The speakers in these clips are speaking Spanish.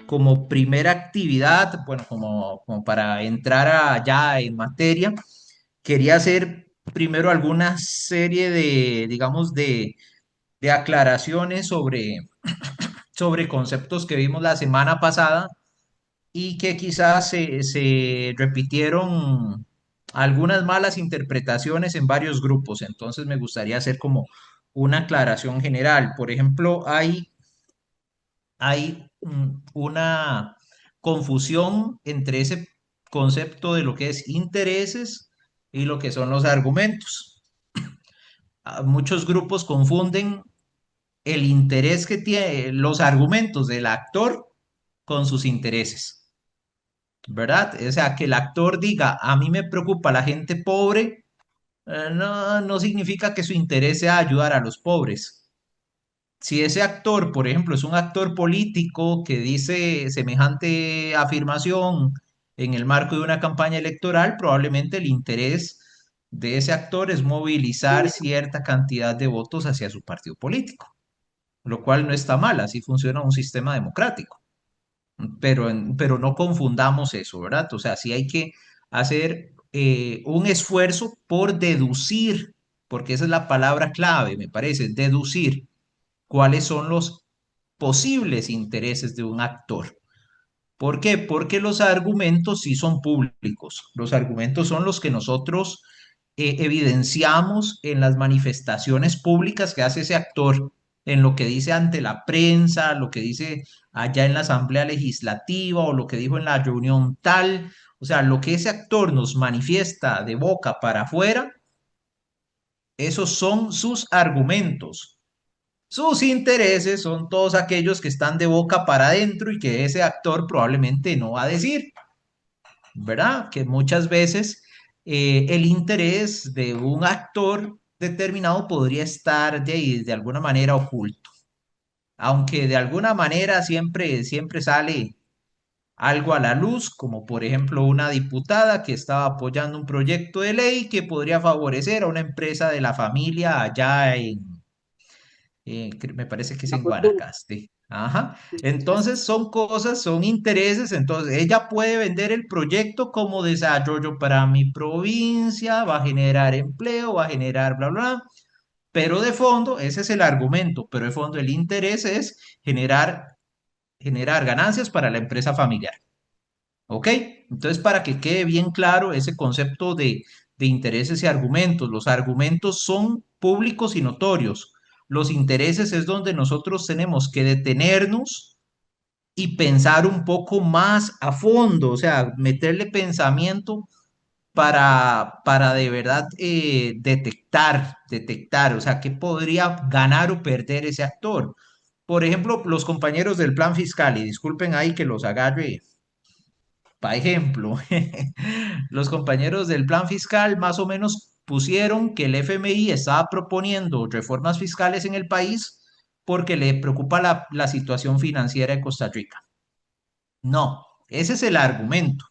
como primera actividad, bueno, como para entrar ya en materia, quería hacer primero alguna serie de, digamos, de aclaraciones sobre conceptos que vimos la semana pasada y que quizás se repitieron algunas malas interpretaciones en varios grupos. Entonces me gustaría hacer como una aclaración general. Por ejemplo, hay una confusión entre ese concepto de lo que es intereses y lo que son los argumentos. Muchos grupos confunden el interés que tiene los argumentos del actor con sus intereses, ¿verdad? O sea, que el actor diga, a mí me preocupa la gente pobre, no significa que su interés sea ayudar a los pobres. Si ese actor, por ejemplo, es un actor político que dice semejante afirmación en el marco de una campaña electoral, probablemente el interés de ese actor es movilizar cierta cantidad de votos hacia su partido político, lo cual no está mal, así funciona un sistema democrático. Pero no confundamos eso, ¿verdad? O sea, sí hay que hacer un esfuerzo por deducir, porque esa es la palabra clave, me parece, deducir cuáles son los posibles intereses de un actor. ¿Por qué? Porque los argumentos sí son públicos. Los argumentos son los que nosotros evidenciamos en las manifestaciones públicas que hace ese actor, en lo que dice ante la prensa, lo que dice allá en la Asamblea Legislativa o lo que dijo en la reunión tal. O sea, lo que ese actor nos manifiesta de boca para afuera, esos son sus argumentos. Sus intereses son todos aquellos que están de boca para adentro y que ese actor probablemente no va a decir, ¿verdad? Que muchas veces el interés de un actor determinado podría estar de alguna manera oculto, aunque de alguna manera siempre sale algo a la luz, como por ejemplo una diputada que estaba apoyando un proyecto de ley que podría favorecer a una empresa de la familia allá me parece que es La en fortuna. Guanacaste. Ajá. Sí, sí. Entonces son cosas, son intereses. Entonces ella puede vender el proyecto como desarrollo para mi provincia, va a generar empleo, va a generar bla, bla. Pero de fondo, ese es el argumento, pero de fondo el interés es generar ganancias para la empresa familiar. ¿Ok? Entonces, para que quede bien claro ese concepto de intereses y argumentos, los argumentos son públicos y notorios. Los intereses es donde nosotros tenemos que detenernos y pensar un poco más a fondo, o sea, meterle pensamiento para de verdad detectar, o sea, qué podría ganar o perder ese actor. Por ejemplo, los compañeros del plan fiscal, y disculpen ahí que los agarre por ejemplo, los compañeros del plan fiscal más o menos pusieron que el FMI estaba proponiendo reformas fiscales en el país porque le preocupa la situación financiera de Costa Rica. No, ese es el argumento.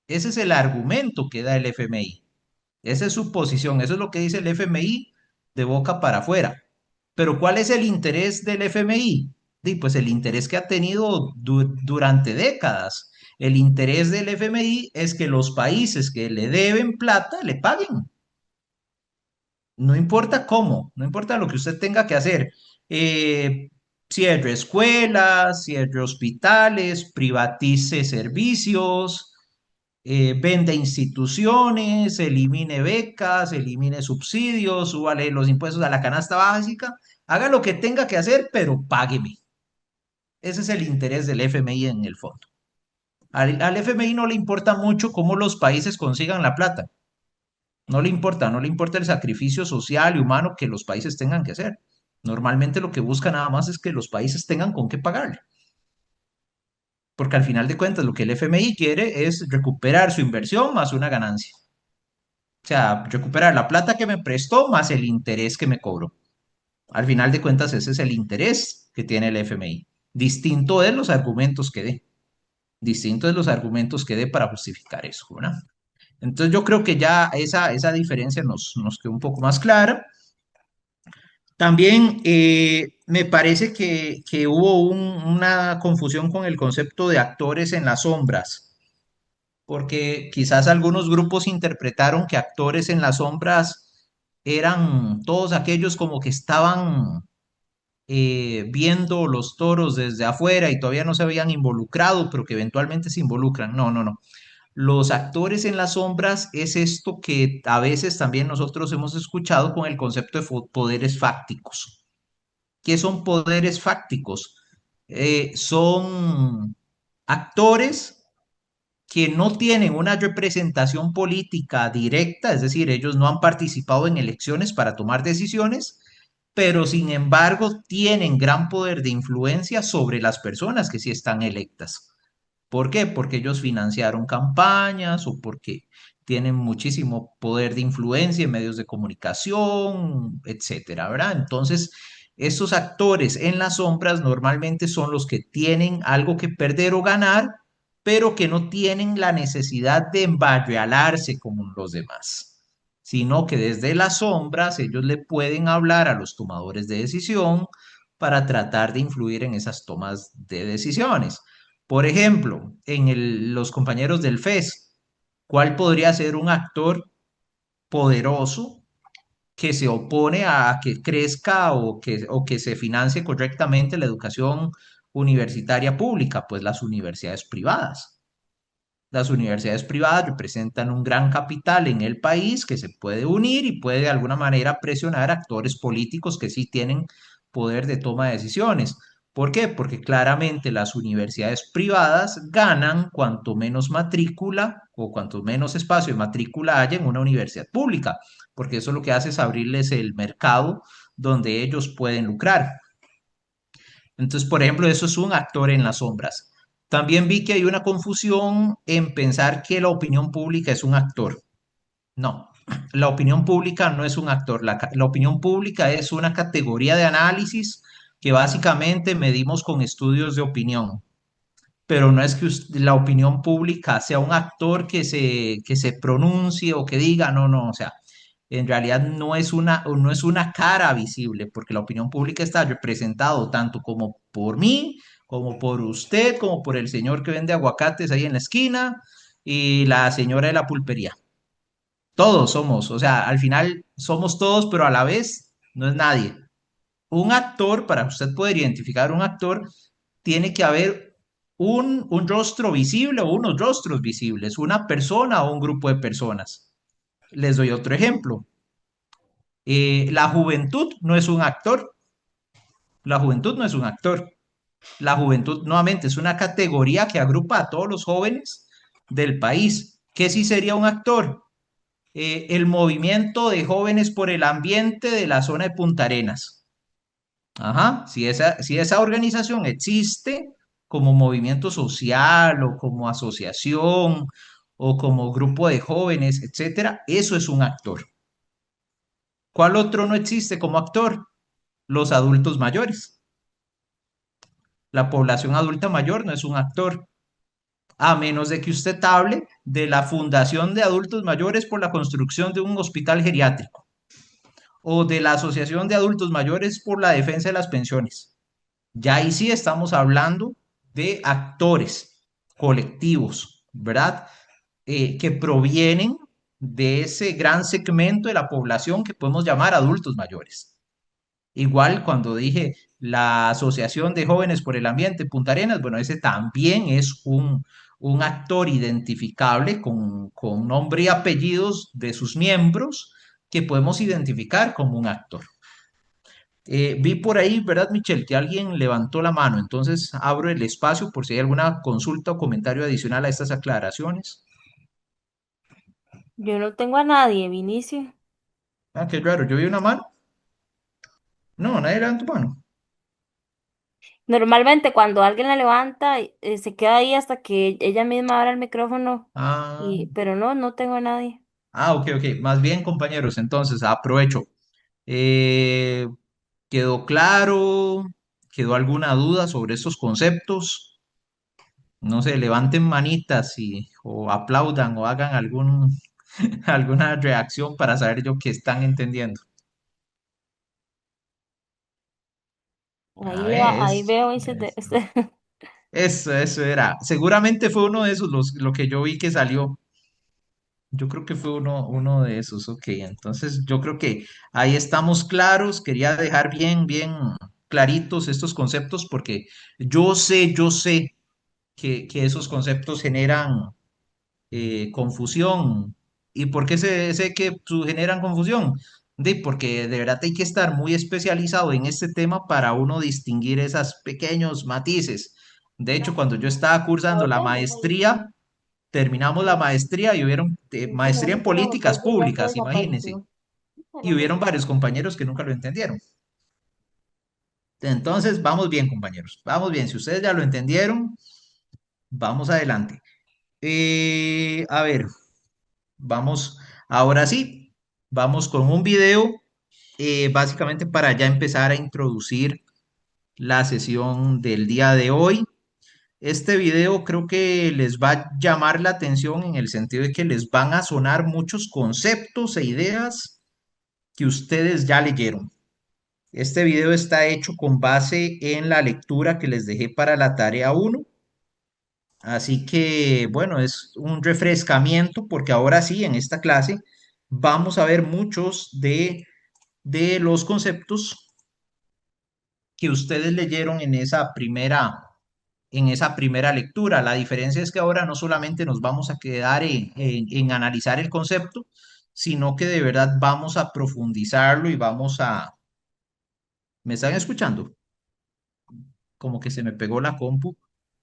Ese es el argumento que da el FMI. Esa es su posición. Eso es lo que dice el FMI de boca para afuera. Pero ¿cuál es el interés del FMI? Pues el interés que ha tenido durante décadas. El interés del FMI es que los países que le deben plata le paguen. No importa cómo, no importa lo que usted tenga que hacer. Eh, Cierre escuelas, cierre hospitales, privatice servicios, vende instituciones, elimine becas, elimine subsidios, súbale los impuestos a la canasta básica, haga lo que tenga que hacer, pero págueme. Ese es el interés del FMI en el fondo. Al FMI no le importa mucho cómo los países consigan la plata. No le importa el sacrificio social y humano que los países tengan que hacer. Normalmente lo que busca nada más es que los países tengan con qué pagarle. Porque al final de cuentas lo que el FMI quiere es recuperar su inversión más una ganancia. O sea, recuperar la plata que me prestó más el interés que me cobró. Al final de cuentas, ese es el interés que tiene el FMI. Distinto de los argumentos que dé. Distinto de los argumentos que dé para justificar eso, ¿verdad? Entonces yo creo que ya esa diferencia nos quedó un poco más clara. También me parece que hubo una confusión con el concepto de actores en las sombras, porque quizás algunos grupos interpretaron que actores en las sombras eran todos aquellos como que estaban viendo los toros desde afuera y todavía no se habían involucrado, pero que eventualmente se involucran. No, no, no. Los actores en las sombras es esto que a veces también nosotros hemos escuchado con el concepto de poderes fácticos. ¿Qué son poderes fácticos? Son actores que no tienen una representación política directa, es decir, ellos no han participado en elecciones para tomar decisiones, pero sin embargo tienen gran poder de influencia sobre las personas que sí están electas. ¿Por qué? Porque ellos financiaron campañas o porque tienen muchísimo poder de influencia en medios de comunicación, etcétera, ¿verdad? Entonces, estos actores en las sombras normalmente son los que tienen algo que perder o ganar, pero que no tienen la necesidad de embarrialarse como los demás, sino que desde las sombras ellos le pueden hablar a los tomadores de decisión para tratar de influir en esas tomas de decisiones. Por ejemplo, en los compañeros del FES, ¿cuál podría ser un actor poderoso que se opone a que crezca o que se financie correctamente la educación universitaria pública? Pues las universidades privadas. Las universidades privadas representan un gran capital en el país que se puede unir y puede de alguna manera presionar a actores políticos que sí tienen poder de toma de decisiones. ¿Por qué? Porque claramente las universidades privadas ganan cuanto menos matrícula o cuanto menos espacio de matrícula haya en una universidad pública, porque eso lo que hace es abrirles el mercado donde ellos pueden lucrar. Entonces, por ejemplo, eso es un actor en las sombras. También vi que hay una confusión en pensar que la opinión pública es un actor. No, la opinión pública no es un actor. La opinión pública es una categoría de análisis que básicamente medimos con estudios de opinión. Pero no es que la opinión pública sea un actor que se pronuncie o que diga, no, no, o sea, en realidad no es una cara visible, porque la opinión pública está representado tanto como por mí, como por usted, como por el señor que vende aguacates ahí en la esquina y la señora de la pulpería. Todos somos, o sea, al final somos todos, pero a la vez no es nadie. Un actor, para usted poder identificar un actor, tiene que haber un rostro visible o unos rostros visibles, una persona o un grupo de personas. Les doy otro ejemplo. La juventud no es un actor. La juventud no es un actor. La juventud nuevamente es una categoría que agrupa a todos los jóvenes del país. ¿Qué sí sería un actor? El movimiento de jóvenes por el ambiente de la zona de Punta Arenas. Ajá, si esa organización existe como movimiento social o como asociación o como grupo de jóvenes, etcétera, eso es un actor. ¿Cuál otro no existe como actor? Los adultos mayores. La población adulta mayor no es un actor, a menos de que usted hable de la Fundación de Adultos Mayores por la construcción de un hospital geriátrico o de la Asociación de Adultos Mayores por la defensa de las pensiones. Ya ahí sí estamos hablando de actores colectivos, ¿verdad? Que provienen de ese gran segmento de la población que podemos llamar adultos mayores. Igual cuando dije la Asociación de Jóvenes por el Ambiente Punta Arenas, bueno, ese también es un actor identificable con nombre y apellidos de sus miembros que podemos identificar como un actor. Vi por ahí, ¿verdad, Michelle? Que alguien levantó la mano, entonces abro el espacio por si hay alguna consulta o comentario adicional a estas aclaraciones. Yo no tengo a nadie, Vinicio. Ah, qué raro, yo vi una mano. No, nadie levantó mano. Normalmente cuando alguien la levanta, se queda ahí hasta que ella misma abra el micrófono. Ah, Pero no, no tengo a nadie. ok, ok. Más bien, compañeros, entonces aprovecho. Eh, ¿Quedó claro? ¿Quedó alguna duda sobre estos conceptos? No sé, levanten manitas o aplaudan o hagan alguna reacción para saber yo que están entendiendo. Ahí Es, veo ese es- este. eso era. Seguramente fue uno de esos lo que yo vi que salió. Yo creo que fue uno de esos, ok. Entonces, yo creo que ahí estamos claros. Quería dejar bien claritos estos conceptos porque yo sé que esos conceptos generan confusión. ¿Y por qué sé que generan confusión? Porque de verdad hay que estar muy especializado en este tema para uno distinguir esos pequeños matices. De hecho, cuando yo estaba cursando la maestría, terminamos la maestría y hubieron maestría en políticas públicas, imagínense, y hubieron varios compañeros que nunca lo entendieron. Entonces, vamos bien, compañeros, vamos bien. Si ustedes ya lo entendieron, vamos adelante. A ver, vamos, ahora sí, vamos con un video, básicamente para ya empezar a introducir la sesión del día de hoy. Este video creo que les va a llamar la atención en el sentido de que les van a sonar muchos conceptos e ideas que ustedes ya leyeron. Este video está hecho con base en la lectura que les dejé para la tarea uno. Así que, bueno, es un refrescamiento porque ahora sí, en esta clase vamos a ver muchos de los conceptos que ustedes leyeron en esa primera lectura. La diferencia es que ahora no solamente nos vamos a quedar en analizar el concepto, sino que de verdad vamos a profundizarlo y vamos a... ¿Me están escuchando? Como que se me pegó la compu.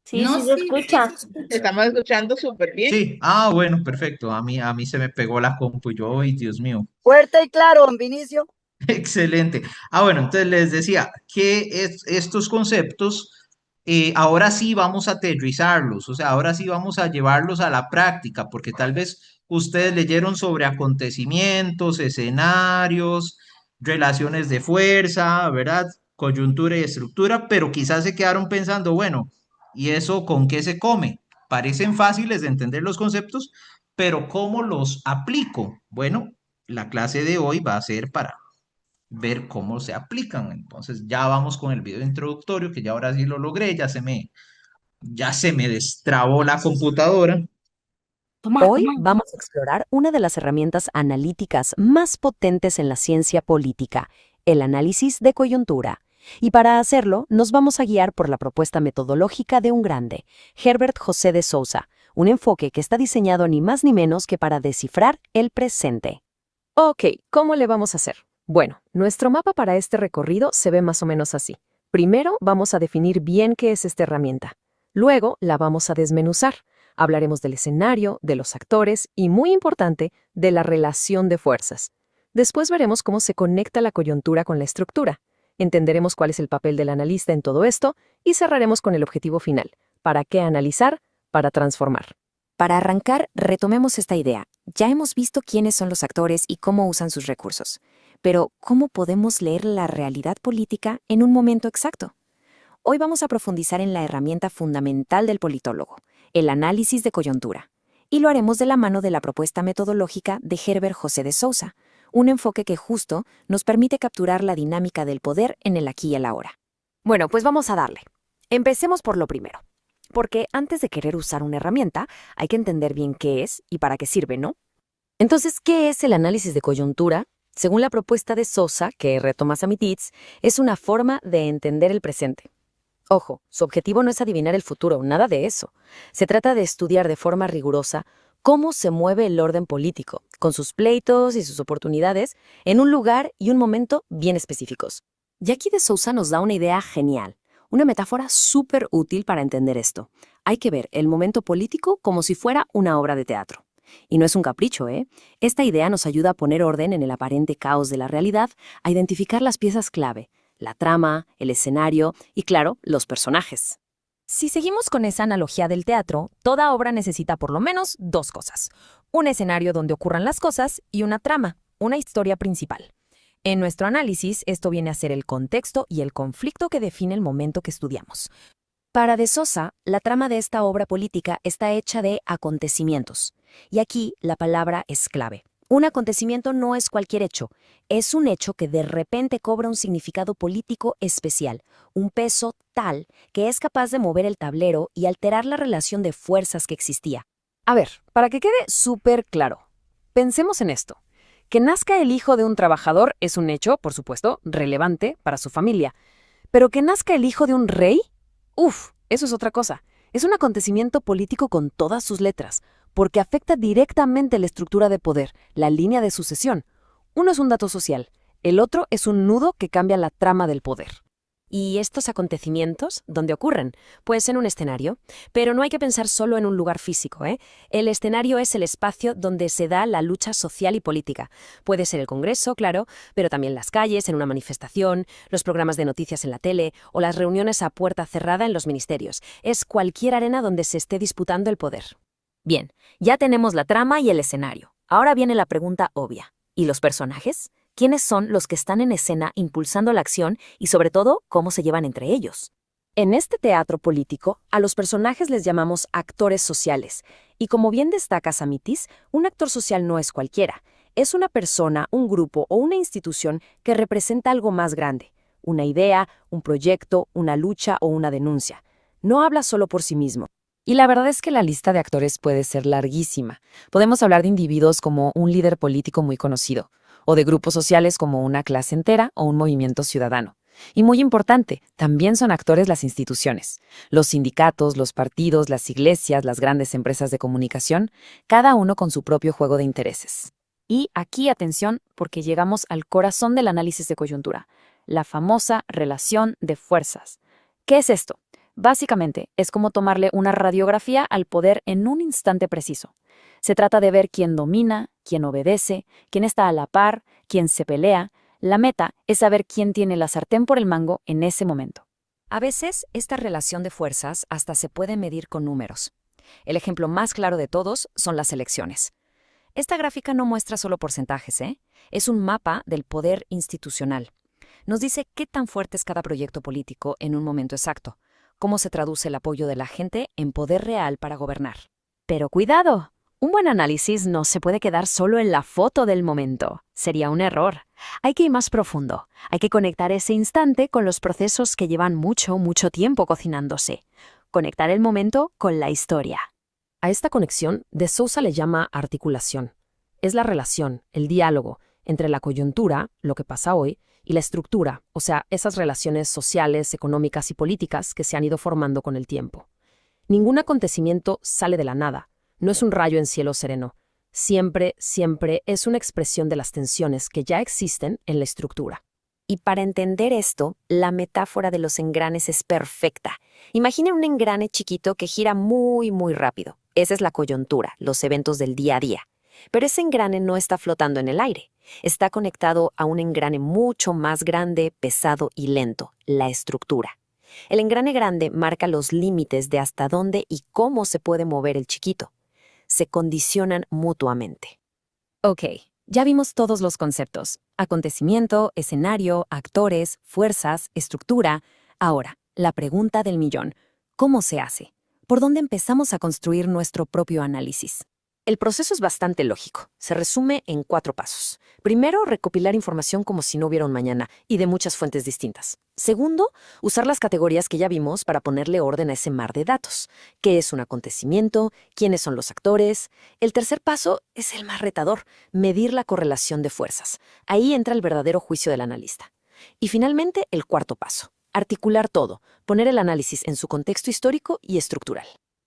Sí, No, sí se sí, sí, escucha. te estamos escuchando súper bien. Sí, bueno, perfecto. A mí se me pegó la compu y yo, ay, Dios mío. Fuerte y claro, don Vinicio. Excelente. Bueno, entonces les decía que estos conceptos ahora sí vamos a aterrizarlos, o sea, ahora sí vamos a llevarlos a la práctica, porque tal vez ustedes leyeron sobre acontecimientos, escenarios, relaciones de fuerza, ¿verdad? Coyuntura y estructura, pero quizás se quedaron pensando, bueno, ¿y eso con qué se come? Parecen fáciles de entender los conceptos, pero ¿cómo los aplico? Bueno, la clase de hoy va a ser para ver cómo se aplican. Entonces ya vamos con el video introductorio, que ya ahora sí lo logré, ya se me destrabó la computadora. Toma, Hoy toma. vamos a explorar una de las herramientas analíticas más potentes en la ciencia política, el análisis de coyuntura. Y para hacerlo, nos vamos a guiar por la propuesta metodológica de un grande, Herbert José de Sousa, un enfoque que está diseñado ni más ni menos que para descifrar el presente. Ok, ¿cómo le vamos a hacer? Bueno, nuestro mapa para este recorrido se ve más o menos así. Primero vamos a definir bien qué es esta herramienta. Luego la vamos a desmenuzar. Hablaremos del escenario, de los actores y, muy importante, de la relación de fuerzas. Después veremos cómo se conecta la coyuntura con la estructura. Entenderemos cuál es el papel del analista en todo esto y cerraremos con el objetivo final. ¿Para qué analizar? Para transformar. Para arrancar, retomemos esta idea. Ya hemos visto quiénes son los actores y cómo usan sus recursos. Pero, ¿cómo podemos leer la realidad política en un momento exacto? Hoy vamos a profundizar en la herramienta fundamental del politólogo, el análisis de coyuntura. Y lo haremos de la mano de la propuesta metodológica de Herbert José de Sousa, un enfoque que justo nos permite capturar la dinámica del poder en el aquí y el ahora. Bueno, pues vamos a darle. Empecemos por lo primero. Porque antes de querer usar una herramienta, hay que entender bien qué es y para qué sirve, ¿no? Entonces, ¿qué es el análisis de coyuntura? Según la propuesta de Sousa, que retoma Samititz, es una forma de entender el presente. Ojo, su objetivo no es adivinar el futuro, nada de eso. Se trata de estudiar de forma rigurosa cómo se mueve el orden político, con sus pleitos y sus oportunidades, en un lugar y un momento bien específicos. Y aquí de Sousa nos da una idea genial, una metáfora súper útil para entender esto. Hay que ver el momento político como si fuera una obra de teatro. Y no es un capricho, ¿eh? Esta idea nos ayuda a poner orden en el aparente caos de la realidad, a identificar las piezas clave, la trama, el escenario y, claro, los personajes. Si seguimos con esa analogía del teatro, toda obra necesita por lo menos dos cosas: un escenario donde ocurran las cosas y una trama, una historia principal. En nuestro análisis, esto viene a ser el contexto y el conflicto que define el momento que estudiamos. Para de Sousa, la trama de esta obra política está hecha de acontecimientos. Y aquí la palabra es clave. Un acontecimiento no es cualquier hecho, es un hecho que de repente cobra un significado político especial, un peso tal que es capaz de mover el tablero y alterar la relación de fuerzas que existía. A ver, para que quede súper claro, pensemos en esto. Que nazca el hijo de un trabajador es un hecho, por supuesto, relevante para su familia. Pero que nazca el hijo de un rey, eso es otra cosa. Es un acontecimiento político con todas sus letras, porque afecta directamente la estructura de poder, la línea de sucesión. Uno es un dato social, el otro es un nudo que cambia la trama del poder. Y estos acontecimientos, ¿dónde ocurren? Pues en un escenario. Pero no hay que pensar solo en un lugar físico, ¿eh? El escenario es el espacio donde se da la lucha social y política. Puede ser el Congreso, claro, pero también las calles, en una manifestación, los programas de noticias en la tele o las reuniones a puerta cerrada en los ministerios. Es cualquier arena donde se esté disputando el poder. Bien, ya tenemos la trama y el escenario. Ahora viene la pregunta obvia. ¿Y los personajes? ¿Quiénes son los que están en escena impulsando la acción y, sobre todo, cómo se llevan entre ellos? En este teatro político, a los personajes les llamamos actores sociales. Y como bien destaca Samitis, un actor social no es cualquiera. Es una persona, un grupo o una institución que representa algo más grande. Una idea, un proyecto, una lucha o una denuncia. No habla solo por sí mismo. Y la verdad es que la lista de actores puede ser larguísima. Podemos hablar de individuos como un líder político muy conocido, o de grupos sociales como una clase entera o un movimiento ciudadano. Y muy importante, también son actores las instituciones. Los sindicatos, los partidos, las iglesias, las grandes empresas de comunicación, cada uno con su propio juego de intereses. Y aquí atención, porque llegamos al corazón del análisis de coyuntura, la famosa relación de fuerzas. ¿Qué es esto? Básicamente, es como tomarle una radiografía al poder en un instante preciso. Se trata de ver quién domina, quién obedece, quién está a la par, quién se pelea. La meta es saber quién tiene la sartén por el mango en ese momento. A veces, esta relación de fuerzas hasta se puede medir con números. El ejemplo más claro de todos son las elecciones. Esta gráfica no muestra solo porcentajes, ¿eh? Es un mapa del poder institucional. Nos dice qué tan fuerte es cada proyecto político en un momento exacto, cómo se traduce el apoyo de la gente en poder real para gobernar. Pero cuidado, un buen análisis no se puede quedar solo en la foto del momento. Sería un error. Hay que ir más profundo. Hay que conectar ese instante con los procesos que llevan mucho tiempo cocinándose. Conectar el momento con la historia. A esta conexión, de Sousa le llama articulación. Es la relación, el diálogo, entre la coyuntura, lo que pasa hoy, y la estructura, o sea, esas relaciones sociales, económicas y políticas que se han ido formando con el tiempo. Ningún acontecimiento sale de la nada, no es un rayo en cielo sereno. Siempre es una expresión de las tensiones que ya existen en la estructura. Y para entender esto, la metáfora de los engranes es perfecta. Imaginen un engrane chiquito que gira muy rápido. Esa es la coyuntura, los eventos del día a día. Pero ese engrane no está flotando en el aire. Está conectado a un engrane mucho más grande, pesado y lento, la estructura. El engrane grande marca los límites de hasta dónde y cómo se puede mover el chiquito. Se condicionan mutuamente. Ok, ya vimos todos los conceptos. Acontecimiento, escenario, actores, fuerzas, estructura. Ahora, la pregunta del millón. ¿Cómo se hace? ¿Por dónde empezamos a construir nuestro propio análisis? El proceso es bastante lógico. Se resume en 4 pasos. Primero, recopilar información como si no hubiera un mañana y de muchas fuentes distintas. Segundo, usar las categorías que ya vimos para ponerle orden a ese mar de datos. ¿Qué es un acontecimiento? ¿Quiénes son los actores? El tercer paso es el más retador, medir la correlación de fuerzas. Ahí entra el verdadero juicio del analista. Y finalmente, el cuarto paso, articular todo, poner el análisis en su contexto histórico y estructural.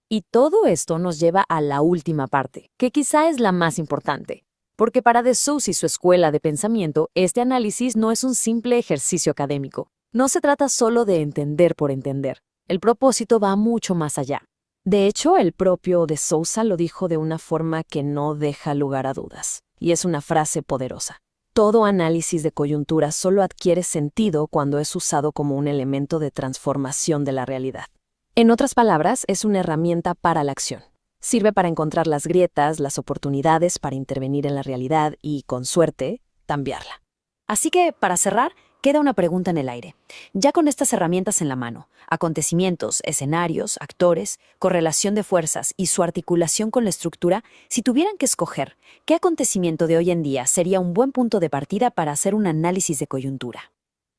Y todo esto nos lleva a la última parte, que quizá es la más importante. Porque para de Sousa y su escuela de pensamiento, este análisis no es un simple ejercicio académico. No se trata solo de entender por entender. El propósito va mucho más allá. De hecho, el propio de Sousa lo dijo de una forma que no deja lugar a dudas. Y es una frase poderosa. Todo análisis de coyuntura solo adquiere sentido cuando es usado como un elemento de transformación de la realidad. En otras palabras, es una herramienta para la acción. Sirve para encontrar las grietas, las oportunidades para intervenir en la realidad y, con suerte, cambiarla. Así que, para cerrar, Queda una pregunta en el aire. Ya con estas herramientas en la mano, acontecimientos, escenarios, actores, correlación de fuerzas y su articulación con la estructura, si tuvieran que escoger, ¿qué acontecimiento de hoy en día sería un buen punto de partida para hacer un análisis de coyuntura?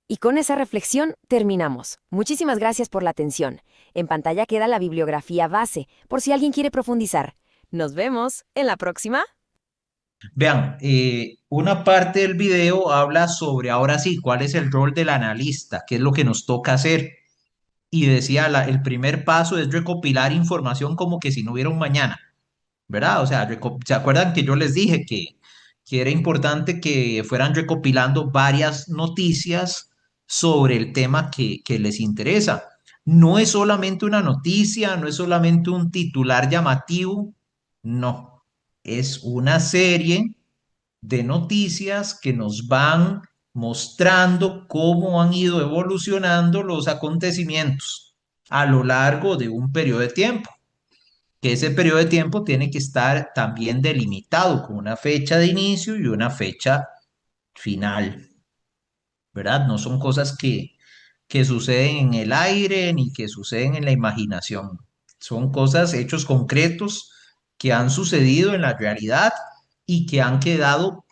Y con esa reflexión terminamos. Muchísimas gracias por la atención. En pantalla queda la bibliografía base, por si alguien quiere profundizar. Nos vemos en la próxima. Vean, una parte del video habla sobre, ahora sí, cuál es el rol del analista, qué es lo que nos toca hacer. Y decía, el primer paso es recopilar información como que si no hubiera un mañana, ¿verdad? O sea, ¿se acuerdan que yo les dije que era importante que fueran recopilando varias noticias sobre el tema que les interesa? No es solamente una noticia, no es solamente un titular llamativo, no, es una serie de noticias que nos van mostrando cómo han ido evolucionando los acontecimientos a lo largo de un periodo de tiempo, que ese periodo de tiempo tiene que estar también delimitado con una fecha de inicio y una fecha final, ¿verdad? No son cosas que suceden en el aire ni que suceden en la imaginación. Son cosas, hechos concretos que han sucedido en la realidad y que han quedado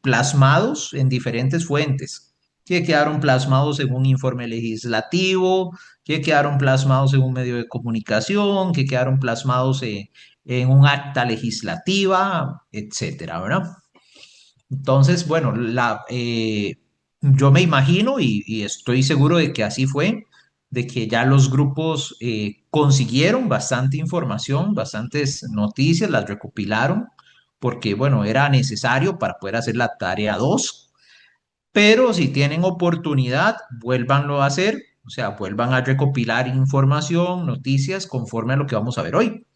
plasmados en diferentes fuentes, que quedaron plasmados en un informe legislativo, que quedaron plasmados en un medio de comunicación, que quedaron plasmados en un acta legislativa, etcétera, ¿verdad? Entonces, bueno, yo me imagino y estoy seguro de que así fue, de que ya los grupos consiguieron bastante información, bastantes noticias, las recopilaron, porque, bueno, era necesario para poder hacer la tarea 2. Pero si tienen oportunidad, vuélvanlo a hacer, o sea, vuelvan a recopilar información, noticias, conforme a lo que vamos a ver hoy.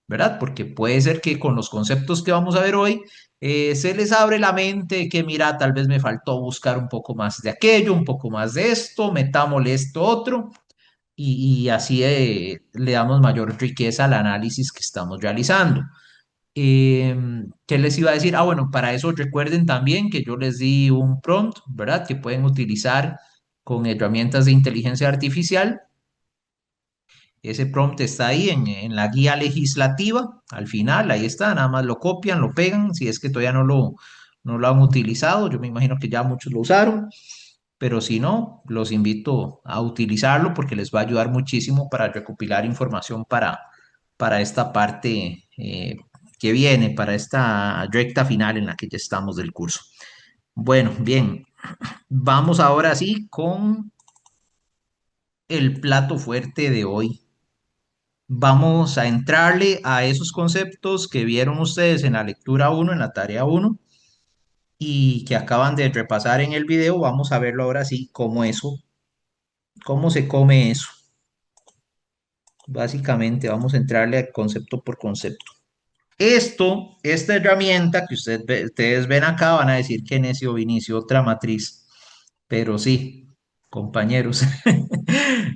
¿Verdad? Porque puede ser que con los conceptos que vamos a ver hoy se les abre la mente que, mira, tal vez me faltó buscar un poco más de aquello, un poco más de esto, metámosle esto otro, y así le damos mayor riqueza al análisis que estamos realizando. ¿Qué les iba a decir? Ah, bueno, para eso recuerden también que yo les di un prompt, ¿verdad? Que pueden utilizar con herramientas de inteligencia artificial. Ese prompt está ahí en la guía legislativa, al final, ahí está, nada más lo copian, lo pegan, si es que todavía no lo han utilizado, yo me imagino que ya muchos lo usaron, pero si no, los invito a utilizarlo porque les va a ayudar muchísimo para recopilar información para esta parte que viene, para esta recta final en la que ya estamos del curso. Bueno, bien, vamos ahora sí con el plato fuerte de hoy. Vamos a entrarle a esos conceptos que vieron ustedes en la lectura 1, en la tarea 1, y que acaban de repasar en el video. Vamos a verlo ahora sí, cómo se come eso. Básicamente vamos a entrarle a concepto por concepto. Esta herramienta que ustedes ven acá, van a decir que necio Vinicio, otra matriz. Pero sí, compañeros,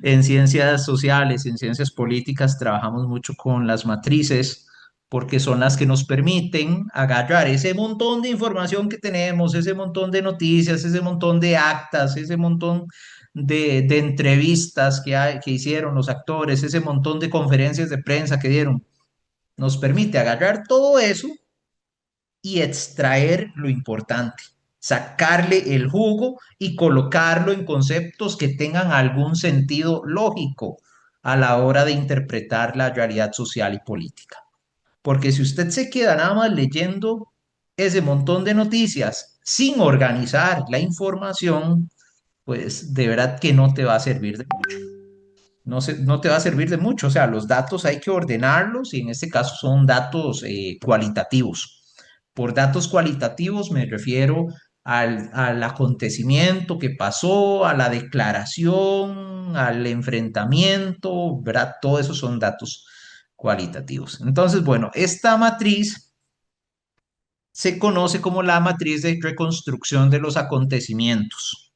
en ciencias sociales, en ciencias políticas, trabajamos mucho con las matrices porque son las que nos permiten agarrar ese montón de información que tenemos, ese montón de noticias, ese montón de actas, ese montón de entrevistas que hicieron los actores, ese montón de conferencias de prensa que dieron. Nos permite agarrar todo eso y extraer lo importante, sacarle el jugo y colocarlo en conceptos que tengan algún sentido lógico a la hora de interpretar la realidad social y política. Porque si usted se queda nada más leyendo ese montón de noticias sin organizar la información, pues de verdad que no te va a servir de mucho. No te va a servir de mucho. O sea, los datos hay que ordenarlos y en este caso son datos cualitativos. Por datos cualitativos me refiero al acontecimiento que pasó, a la declaración, al enfrentamiento, ¿verdad? Todo eso son datos cualitativos. Entonces, bueno, esta matriz se conoce como la matriz de reconstrucción de los acontecimientos.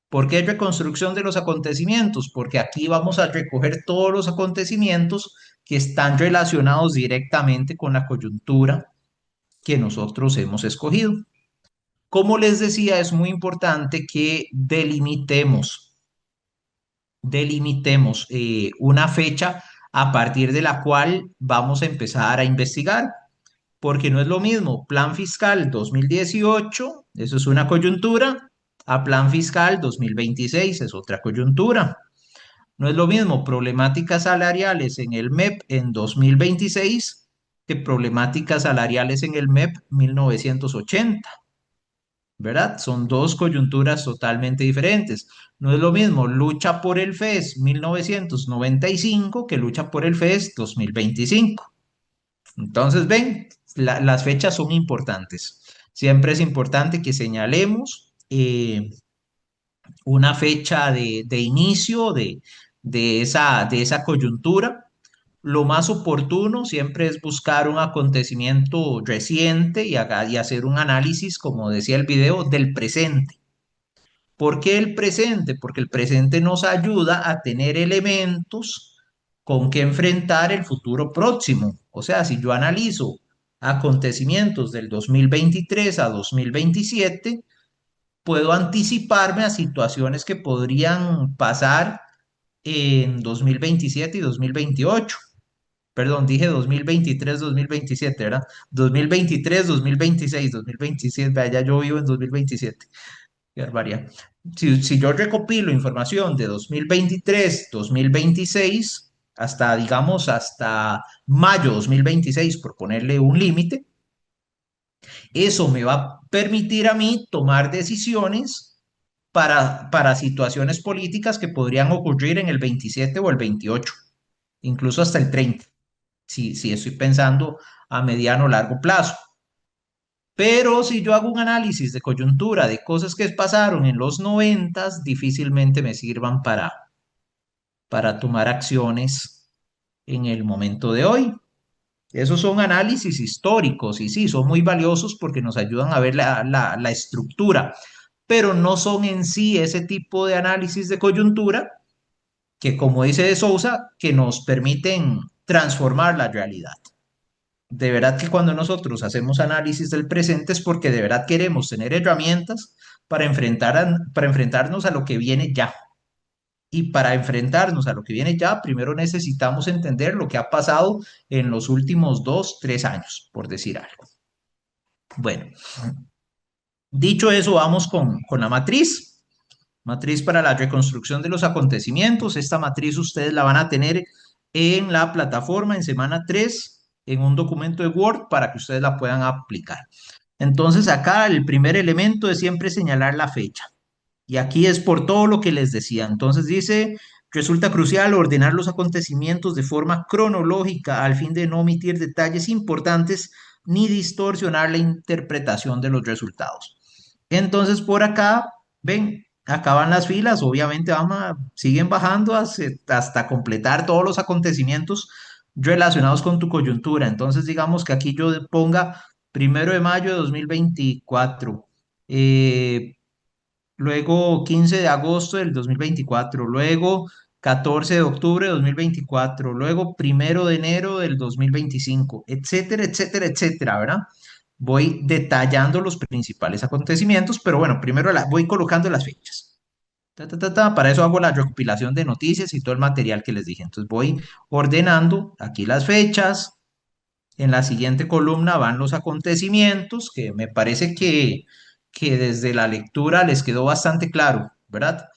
¿Por qué reconstrucción de los acontecimientos? Porque aquí vamos a recoger todos los acontecimientos que están relacionados directamente con la coyuntura que nosotros hemos escogido. Como les decía, es muy importante que delimitemos una fecha a partir de la cual vamos a empezar a investigar, porque no es lo mismo plan fiscal 2018, eso es una coyuntura, a plan fiscal 2026 es otra coyuntura. No es lo mismo problemáticas salariales en el MEP en 2026 que problemáticas salariales en el MEP 1980. ¿Verdad? Son dos coyunturas totalmente diferentes. No es lo mismo lucha por el FES 1995 que lucha por el FES 2025. Entonces, ven, las fechas son importantes. Siempre es importante que señalemos una fecha de inicio de esa coyuntura. Lo más oportuno siempre es buscar un acontecimiento reciente y hacer un análisis, como decía el video, del presente. ¿Por qué el presente? Porque el presente nos ayuda a tener elementos con que enfrentar el futuro próximo. O sea, si yo analizo acontecimientos del 2023 a 2027, puedo anticiparme a situaciones que podrían pasar en 2027 y 2028. Perdón, dije 2023, 2027, ¿verdad? 2023, 2026, 2027, vaya, ya yo vivo en 2027. Qué barbaridad. Si yo recopilo información de 2023, 2026, hasta, digamos, hasta mayo 2026, por ponerle un límite, eso me va a permitir a mí tomar decisiones para situaciones políticas que podrían ocurrir en el 27 o el 28, incluso hasta el 30, si estoy pensando a mediano o largo plazo. Pero si yo hago un análisis de coyuntura de cosas que pasaron en los 90, difícilmente me sirvan para tomar acciones en el momento de hoy. Esos son análisis históricos y sí, son muy valiosos porque nos ayudan a ver la estructura, pero no son en sí ese tipo de análisis de coyuntura que, como dice De Souza, que nos permiten transformar la realidad. De verdad que cuando nosotros hacemos análisis del presente es porque de verdad queremos tener herramientas para enfrentarnos a lo que viene ya. Y para enfrentarnos a lo que viene ya, primero necesitamos entender lo que ha pasado en los últimos 2, 3 años, por decir algo. Bueno, dicho eso, vamos con la matriz. Matriz para la reconstrucción de los acontecimientos. Esta matriz ustedes la van a tener en la plataforma en semana 3, en un documento de Word para que ustedes la puedan aplicar. Entonces acá el primer elemento es siempre señalar la fecha. Y aquí es por todo lo que les decía. Entonces dice, resulta crucial ordenar los acontecimientos de forma cronológica al fin de no omitir detalles importantes ni distorsionar la interpretación de los resultados. Entonces por acá, ven, acaban las filas, obviamente siguen bajando hasta completar todos los acontecimientos relacionados con tu coyuntura. Entonces digamos que aquí yo ponga 1 de mayo de 2024, luego 15 de agosto del 2024, luego 14 de octubre de 2024, luego 1 de enero del 2025, etcétera, etcétera, etcétera, ¿verdad? Voy detallando los principales acontecimientos, pero bueno, primero voy colocando las fechas. Para eso hago la recopilación de noticias y todo el material que les dije. Entonces voy ordenando aquí las fechas. En la siguiente columna van los acontecimientos, que me parece que desde la lectura les quedó bastante claro, ¿verdad?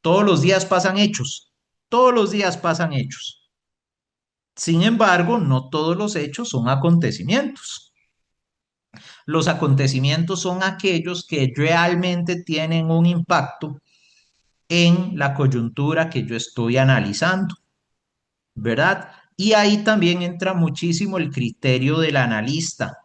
Todos los días pasan hechos, todos los días pasan hechos. Sin embargo, no todos los hechos son acontecimientos. Los acontecimientos son aquellos que realmente tienen un impacto en la coyuntura que yo estoy analizando, ¿verdad? Y ahí también entra muchísimo el criterio del analista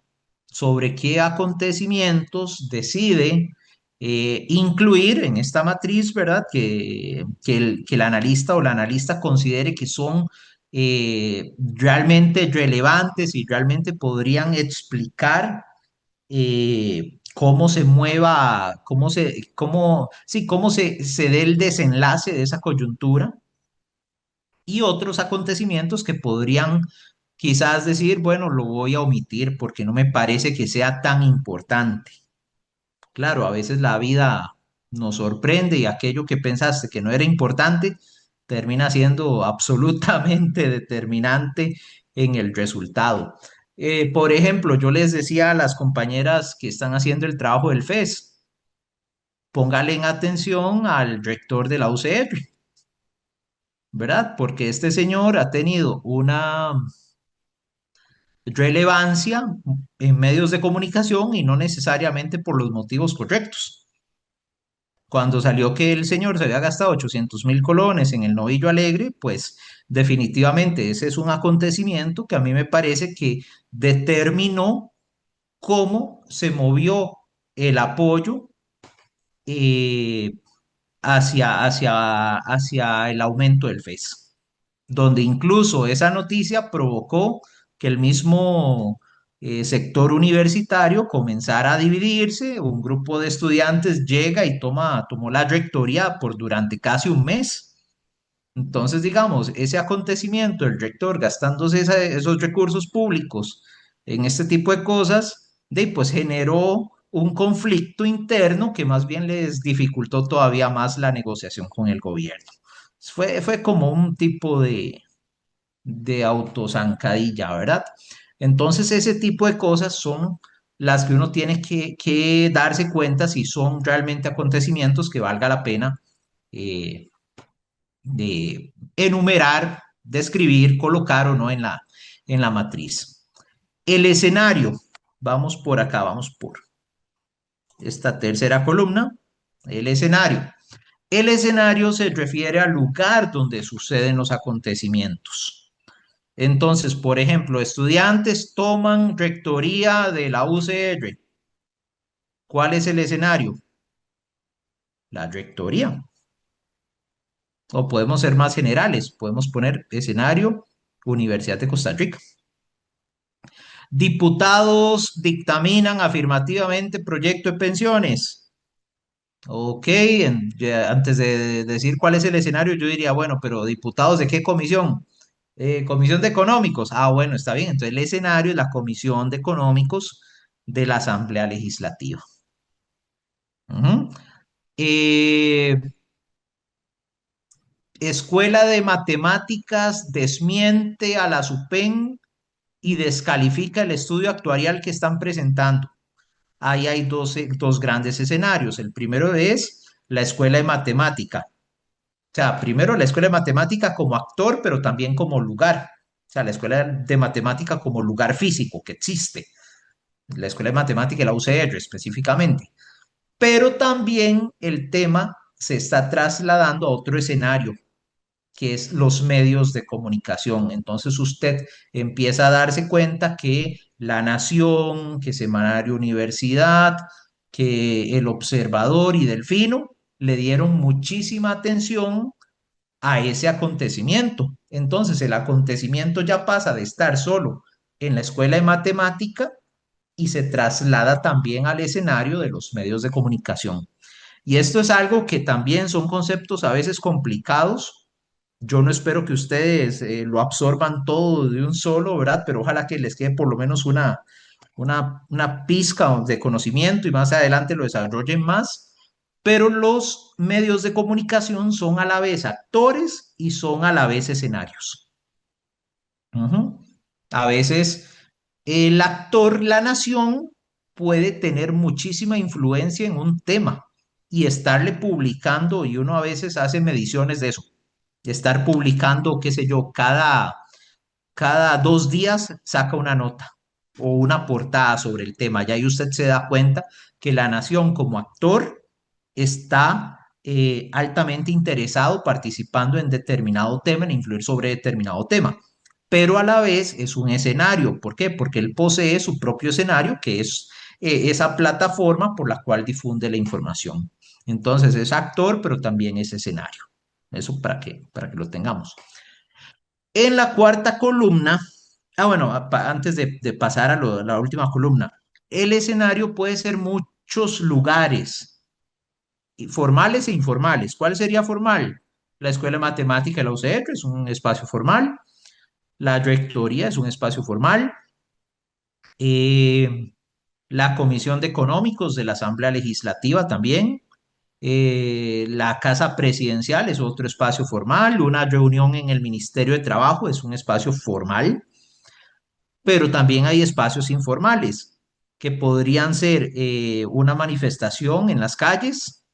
sobre qué acontecimientos decide incluir en esta matriz, ¿verdad? Que el analista o la analista considere que son realmente relevantes y realmente podrían explicar cómo se mueva, cómo se dé el desenlace de esa coyuntura y otros acontecimientos que podrían quizás decir, bueno, lo voy a omitir porque no me parece que sea tan importante. claro, a veces la vida nos sorprende y aquello que pensaste que no era importante termina siendo absolutamente determinante en el resultado. Por ejemplo, yo les decía a las compañeras que están haciendo el trabajo del FES, póngale en atención al rector de la UCR, ¿verdad? Porque este señor ha tenido una relevancia en medios de comunicación y no necesariamente por los motivos correctos. Cuando salió que el señor se había gastado 800.000 colones en el Novillo Alegre, pues definitivamente ese es un acontecimiento que a mí me parece que determinó cómo se movió el apoyo eh, hacia el aumento del FES, donde incluso esa noticia provocó que el mismo sector universitario comenzara a dividirse. Un grupo de estudiantes llega y tomó la rectoría por durante casi un mes. Entonces, digamos, ese acontecimiento, el rector gastándose esos recursos públicos en este tipo de cosas, pues generó un conflicto interno que más bien les dificultó todavía más la negociación con el gobierno. Fue como un tipo de autozancadilla, ¿verdad? Entonces, ese tipo de cosas son las que uno tiene que darse cuenta si son realmente acontecimientos que valga la pena eh, de enumerar, describir, colocar o no en la matriz. El escenario, vamos por acá, vamos por esta tercera columna, el escenario. El escenario se refiere al lugar donde suceden los acontecimientos. Entonces, por ejemplo, estudiantes toman rectoría de la UCR. ¿Cuál es el escenario? La rectoría. O podemos ser más generales, podemos poner escenario Universidad de Costa Rica. Diputados dictaminan afirmativamente proyecto de pensiones. Ok, antes de decir cuál es el escenario, yo diría, bueno, pero diputados de qué comisión? Comisión de Económicos. Ah, bueno, está bien. Entonces el escenario es la Comisión de Económicos de la Asamblea Legislativa. Ujú. Eh, Escuela de Matemáticas desmiente a la SUPEN y descalifica el estudio actuarial que están presentando. Ahí hay dos grandes escenarios. El primero es la Escuela de Matemática. O sea, primero la Escuela de Matemática como actor, pero también como lugar. O sea, la Escuela de Matemática como lugar físico que existe. La Escuela de Matemática de la UCR específicamente. Pero también el tema se está trasladando a otro escenario, que es los medios de comunicación. Entonces usted empieza a darse cuenta que La Nación, que Semanario Universidad, que El Observador y Delfino le dieron muchísima atención a ese acontecimiento. Entonces el acontecimiento ya pasa de estar solo en la escuela de matemática y se traslada también al escenario de los medios de comunicación. Y esto es algo que también son conceptos a veces complicados. Yo no espero que ustedes lo absorban todo de un solo, ¿verdad? Pero ojalá que les quede por lo menos una pizca de conocimiento y más adelante lo desarrollen más. Pero los medios de comunicación son a la vez actores y son a la vez escenarios. Ujú. A veces el actor, la nación, puede tener muchísima influencia en un tema y estarle publicando, y uno a veces hace mediciones de eso, de estar publicando, qué sé yo, cada 2 días saca una nota o una portada sobre el tema. Ya ahí usted se da cuenta que la nación como actor está altamente interesado participando en determinado tema, en influir sobre determinado tema, pero a la vez es un escenario. ¿Por qué? Porque él posee su propio escenario, que es esa plataforma por la cual difunde la información. Entonces es actor, pero también es escenario. Eso para que lo tengamos. En la cuarta columna, bueno, antes de pasar a la última columna, el escenario puede ser muchos lugares, formales e informales. ¿Cuál sería formal? La Escuela de Matemática de la UCR es un espacio formal. La rectoría es un espacio formal. la Comisión de Económicos de la Asamblea Legislativa también, la Casa Presidencial es otro espacio formal, una reunión en el Ministerio de Trabajo es un espacio formal, pero también hay espacios informales que podrían ser una manifestación en las calles,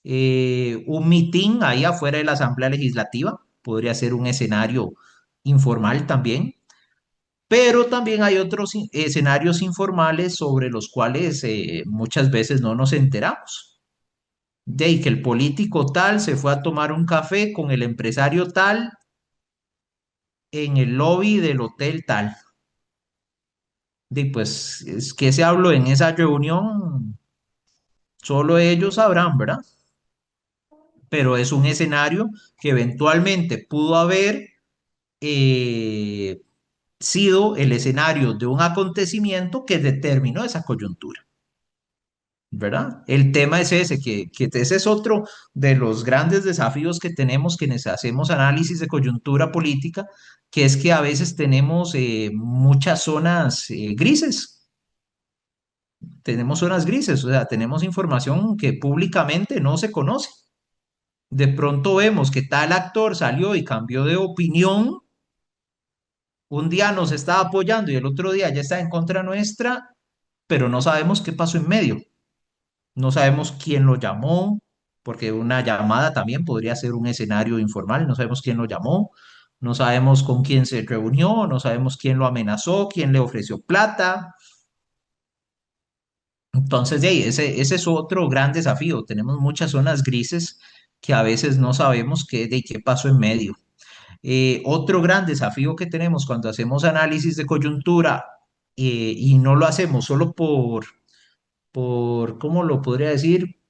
un mitin ahí afuera de la Asamblea Legislativa, podría ser un escenario informal también, pero también hay otros escenarios informales sobre los cuales muchas veces no nos enteramos. De ahí que el político tal se fue a tomar un café con el empresario tal en el lobby del hotel tal. De pues, es que se habló en esa reunión, solo ellos sabrán, ¿verdad? Pero es un escenario que eventualmente pudo haber eh, sido el escenario de un acontecimiento que determinó esa coyuntura, ¿verdad? El tema es ese, que ese es otro de los grandes desafíos que tenemos quienes hacemos análisis de coyuntura política, que es que a veces tenemos muchas zonas grises. Tenemos zonas grises, o sea, tenemos información que públicamente no se conoce. De pronto vemos que tal actor salió y cambió de opinión, un día nos está apoyando y el otro día ya está en contra nuestra, pero no sabemos qué pasó en medio. No sabemos quién lo llamó, porque una llamada también podría ser un escenario informal, no sabemos quién lo llamó, no sabemos con quién se reunió, no sabemos quién lo amenazó, quién le ofreció plata. Entonces, de ahí, ese es otro gran desafío. Tenemos muchas zonas grises que a veces no sabemos de qué pasó en medio. Otro gran desafío que tenemos cuando hacemos análisis de coyuntura y no lo hacemos solo ¿cómo lo podría decir?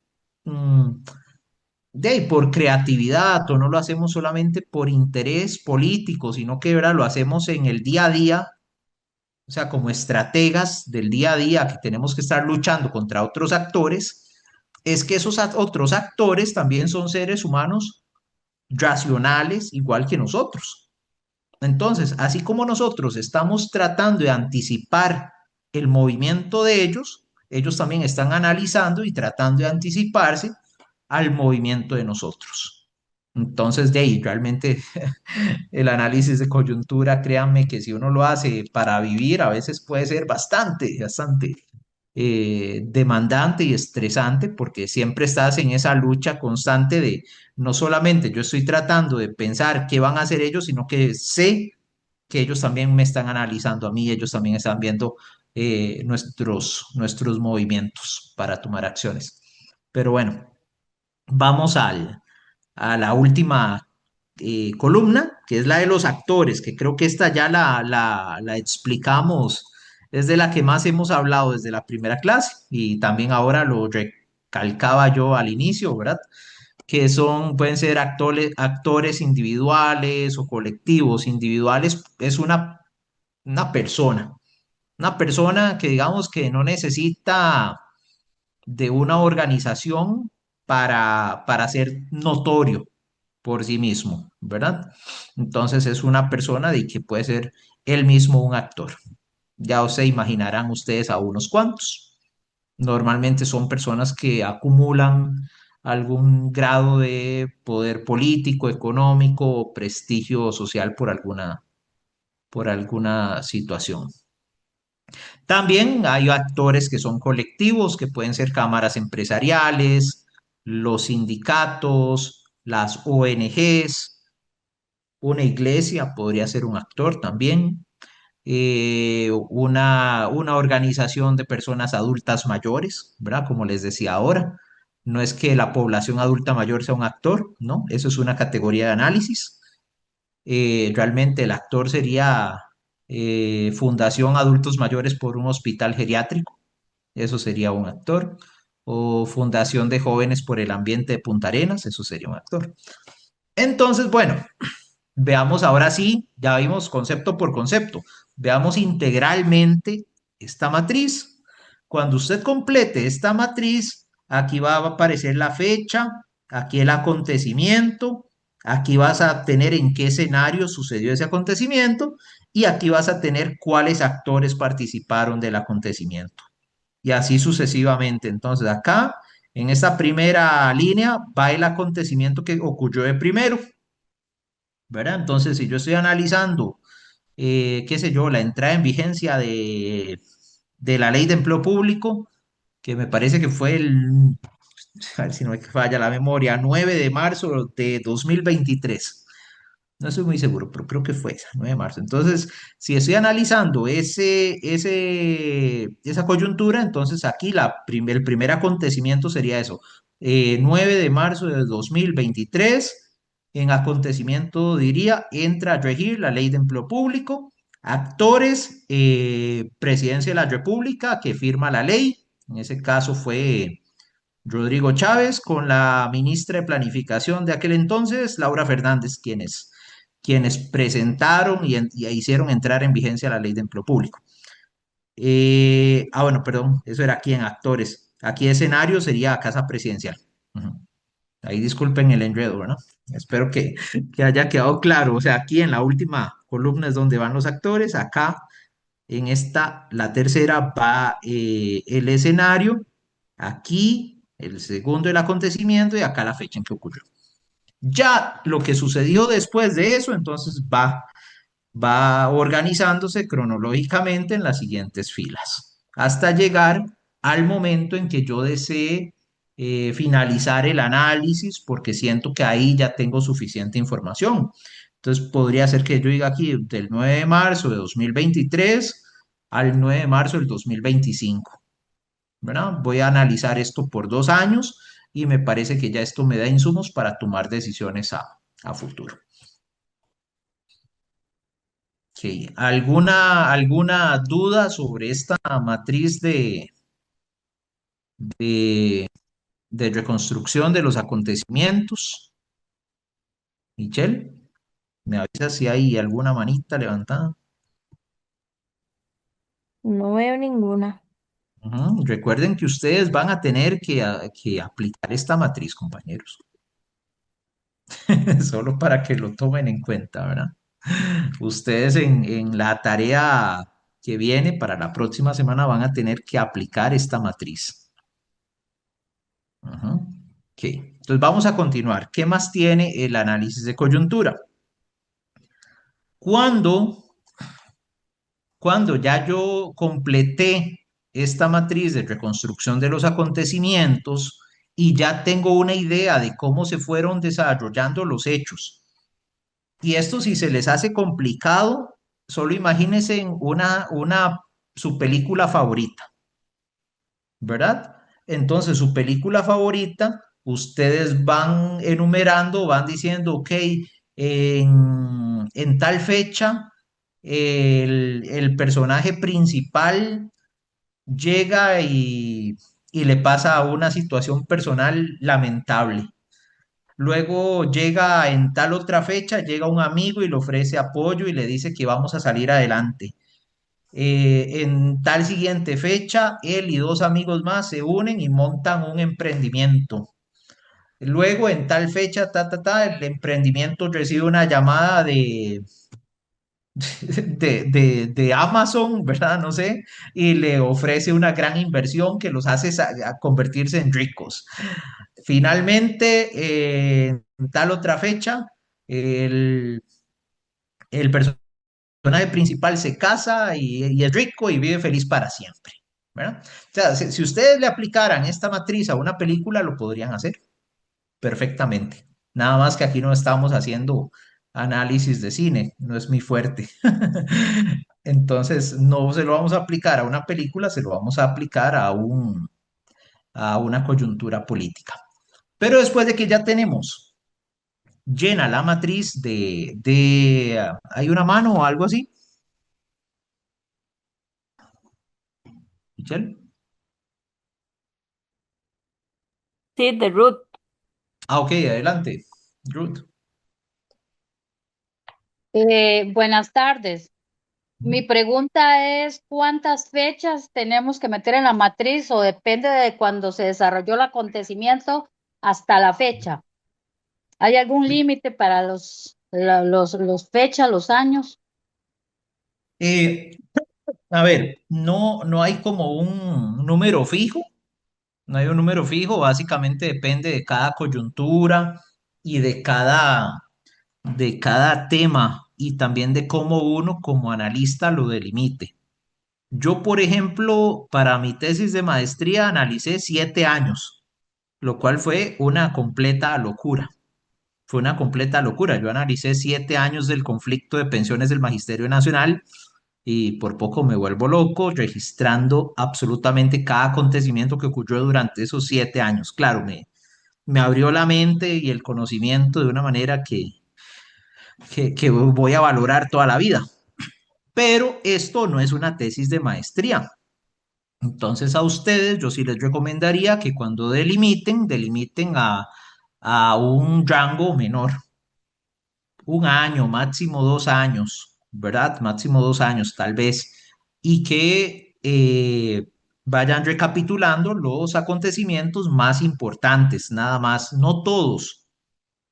Mm, por creatividad o no lo hacemos solamente por interés político, sino que ¿verdad? Lo hacemos en el día a día, o sea, como estrategas del día a día que tenemos que estar luchando contra otros actores, es que esos otros actores también son seres humanos racionales igual que nosotros. Entonces, así como nosotros estamos tratando de anticipar el movimiento de ellos también están analizando y tratando de anticiparse al movimiento de nosotros. Entonces, de ahí, realmente el análisis de coyuntura, créanme que si uno lo hace para vivir, a veces puede ser bastante demandante y estresante porque siempre estás en esa lucha constante de no solamente yo estoy tratando de pensar qué van a hacer ellos, sino que sé que ellos también me están analizando a mí, ellos también están viendo nuestros movimientos para tomar acciones. Pero bueno, vamos a la última columna, que es la de los actores, que creo que esta ya la explicamos, es de la que más hemos hablado desde la primera clase y también ahora lo recalcaba yo al inicio, ¿verdad? Que pueden ser actores individuales o colectivos. Individuales es una una persona que digamos que no necesita de una organización para ser notorio por sí mismo, ¿verdad? Entonces es una persona de que puede ser él mismo un actor. Ya se imaginarán ustedes a unos cuantos. Normalmente son personas que acumulan algún grado de poder político, económico o prestigio social por alguna situación. También hay actores que son colectivos, que pueden ser cámaras empresariales, los sindicatos, las ONGs, una iglesia podría ser un actor también, una organización de personas adultas mayores, ¿verdad? Como les decía ahora, no es que la población adulta mayor sea un actor, ¿no? Eso es una categoría de análisis. Realmente el actor sería Fundación Adultos Mayores por un Hospital Geriátrico, eso sería un actor. O Fundación de Jóvenes por el Ambiente de Punta Arenas, eso sería un actor. Entonces, bueno, veamos ahora sí, ya vimos concepto por concepto, veamos integralmente esta matriz. Cuando usted complete esta matriz, aquí va a aparecer la fecha, aquí el acontecimiento, aquí vas a tener en qué escenario sucedió ese acontecimiento y aquí vas a tener cuáles actores participaron del acontecimiento. y así sucesivamente. Entonces, acá, en esta primera línea, va el acontecimiento que ocurrió de primero, ¿verdad? Entonces, si yo estoy analizando, qué sé yo, la entrada en vigencia de la ley de empleo público, que me parece que fue a ver si no me falla la memoria, 9 de marzo de 2023. No estoy muy seguro, pero creo que fue esa, 9 de marzo. Entonces, si estoy analizando esa coyuntura, entonces aquí el primer acontecimiento sería eso. 9 de marzo de 2023, en acontecimiento diría, entra a regir la ley de empleo público, actores, Presidencia de la República que firma la ley, en ese caso fue Rodrigo Chávez con la ministra de Planificación de aquel entonces, Laura Fernández, quienes presentaron y hicieron entrar en vigencia la ley de empleo público. Bueno, perdón, eso era aquí en actores. Aquí escenario sería Casa Presidencial. Ujú. Ahí disculpen el enredo, ¿verdad? Espero que haya quedado claro. O sea, aquí en la última columna es donde van los actores. Acá, en esta, la tercera, va el escenario. Aquí, el segundo, el acontecimiento y acá la fecha en que ocurrió. Ya lo que sucedió después de eso, entonces va organizándose cronológicamente en las siguientes filas, hasta llegar al momento en que yo desee finalizar el análisis, porque siento que ahí ya tengo suficiente información. Entonces podría ser que yo diga aquí del 9 de marzo de 2023 al 9 de marzo del 2025, ¿verdad? Voy a analizar esto por 2 años y me parece que ya esto me da insumos para tomar decisiones a futuro. Sí, ¿alguna duda sobre esta matriz de, de reconstrucción de los acontecimientos? Michelle, ¿me avisa si hay alguna manita levantada? No veo ninguna. Ujú. Recuerden que ustedes van a tener que aplicar esta matriz, compañeros, solo para que lo tomen en cuenta, ¿verdad? Ustedes en la tarea que viene para la próxima semana van a tener que aplicar esta matriz. Ujú. Ok, entonces vamos a continuar. ¿Qué más tiene el análisis de coyuntura? Cuando, cuando ya yo completé esta matriz de reconstrucción de los acontecimientos y ya tengo una idea de cómo se fueron desarrollando los hechos, y esto si se les hace complicado, solo imagínense en su película favorita, ¿verdad? Entonces, su película favorita, ustedes van enumerando, van diciendo, ok, en tal fecha, el personaje principal llega y le pasa una situación personal lamentable. Luego llega en tal otra fecha, llega un amigo y le ofrece apoyo y le dice que vamos a salir adelante. En tal siguiente fecha, él y dos amigos más se unen y montan un emprendimiento. Luego, en tal fecha, el emprendimiento recibe una llamada de Amazon, ¿verdad? No sé, y le ofrece una gran inversión que los hace a convertirse en ricos. Finalmente, en tal otra fecha, el, el personaje principal se casa y es rico y vive feliz para siempre, ¿verdad? O sea, si ustedes le aplicaran esta matriz a una película, lo podrían hacer perfectamente. Nada más que aquí no estamos haciendo análisis de cine, no es mi fuerte. Entonces, no se lo vamos a aplicar a una película, se lo vamos a aplicar a una coyuntura política. Pero después de que ya tenemos llena la matriz ¿hay una mano o algo así, Michelle? Sí, de Ruth. Ah, ok, adelante, Ruth. Buenas tardes. Mi pregunta es, ¿cuántas fechas tenemos que meter en la matriz o depende de cuando se desarrolló el acontecimiento hasta la fecha? ¿Hay algún límite para los fechas, los años? Eh, A ver, no hay como un número fijo, no hay un número fijo, básicamente depende de cada coyuntura y de cada tema y también de cómo uno como analista lo delimite. Yo, por ejemplo, para mi tesis de maestría analicé 7 años, lo cual fue una completa locura. Fue una completa locura. Yo analicé 7 años del conflicto de pensiones del Magisterio Nacional y por poco me vuelvo loco registrando absolutamente cada acontecimiento que ocurrió durante esos 7 años. Claro, me abrió la mente y el conocimiento de una manera que voy a valorar toda la vida. Pero esto no es una tesis de maestría. Entonces a ustedes yo sí les recomendaría que cuando delimiten a un rango menor, 1 año, máximo 2 años, ¿verdad? Máximo 2 años tal vez, y que vayan recapitulando los acontecimientos más importantes, nada más, no todos.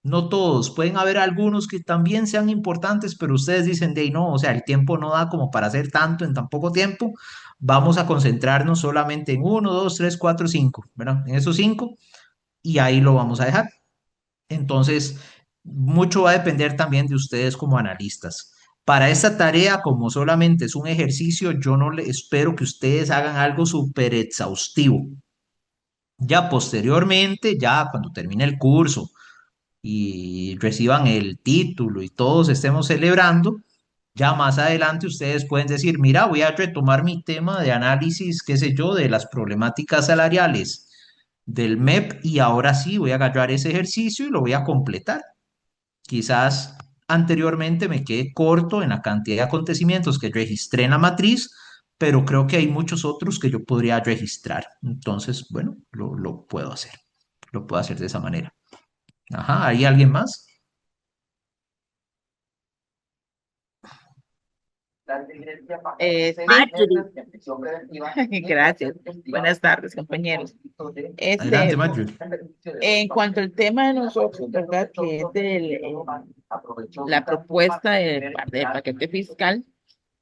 No todos, pueden haber algunos que también sean importantes, pero ustedes dicen de ahí no, o sea, el tiempo no da como para hacer tanto en tan poco tiempo. Vamos a concentrarnos solamente en uno, dos, tres, cuatro, cinco, ¿verdad? En esos cinco, y ahí lo vamos a dejar. Entonces, mucho va a depender también de ustedes como analistas. Para esta tarea, como solamente es un ejercicio, yo no le espero que ustedes hagan algo súper exhaustivo. Ya posteriormente, ya cuando termine el curso y reciban el título y todos estemos celebrando, ya más adelante ustedes pueden decir, mira, voy a retomar mi tema de análisis, qué sé yo, de las problemáticas salariales del MEP y ahora sí voy a agarrar ese ejercicio y lo voy a completar. Quizás anteriormente me quedé corto en la cantidad de acontecimientos que registré en la matriz, pero creo que hay muchos otros que yo podría registrar. Entonces, bueno, lo puedo hacer. Lo puedo hacer de esa manera. Ajá, ¿hay alguien más? Sí, Marjorie. gracias. Buenas tardes, compañeros. Adelante, Este, Marjorie. en cuanto al tema de nosotros, ¿verdad? Que es la propuesta del paquete fiscal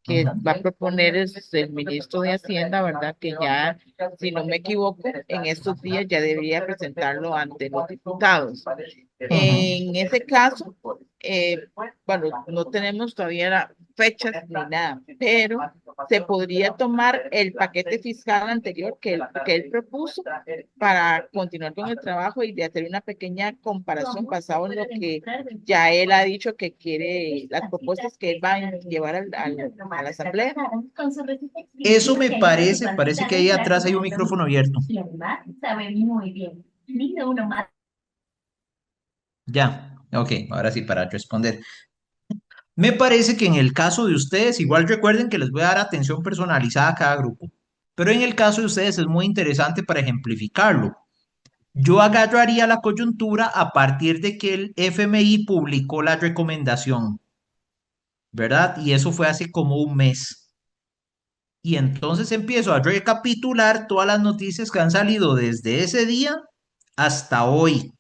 que Ujú. va a proponer el ministro de Hacienda, ¿verdad? Que ya, si no me equivoco, en estos días ya debería presentarlo ante los diputados. Ujú. En ese caso, bueno, no tenemos todavía fechas ni nada, pero se podría tomar el paquete fiscal anterior que él propuso para continuar con el trabajo y de hacer una pequeña comparación basado en lo que ya él ha dicho que quiere, las propuestas que él va a llevar a la asamblea. Eso me parece que ahí atrás hay un micrófono abierto. Ya, ok, ahora sí, para responder. Me parece que en el caso de ustedes, igual recuerden que les voy a dar atención personalizada a cada grupo, pero en el caso de ustedes es muy interesante para ejemplificarlo. Yo agarraría la coyuntura a partir de que el FMI publicó la recomendación, ¿verdad? Y eso fue hace como un mes. Y entonces empiezo a recapitular todas las noticias que han salido desde ese día hasta hoy.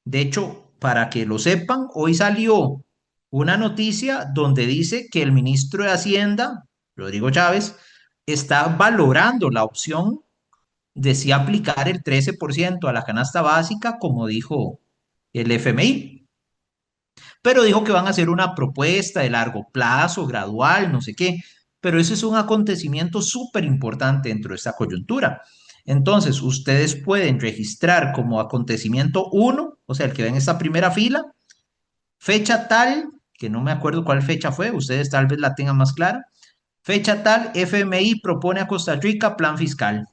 De hecho, para que lo sepan, hoy salió una noticia donde dice que el ministro de Hacienda, Rodrigo Chávez, está valorando la opción de si aplicar el 13% a la canasta básica, como dijo el FMI. Pero dijo que van a hacer una propuesta de largo plazo, gradual, no sé qué. Pero ese es un acontecimiento súper importante dentro de esta coyuntura. Entonces, ustedes pueden registrar como acontecimiento uno, o sea, el que ve en esta primera fila, fecha tal, que no me acuerdo cuál fecha fue, ustedes tal vez la tengan más clara. Fecha tal, FMI propone a Costa Rica plan fiscal.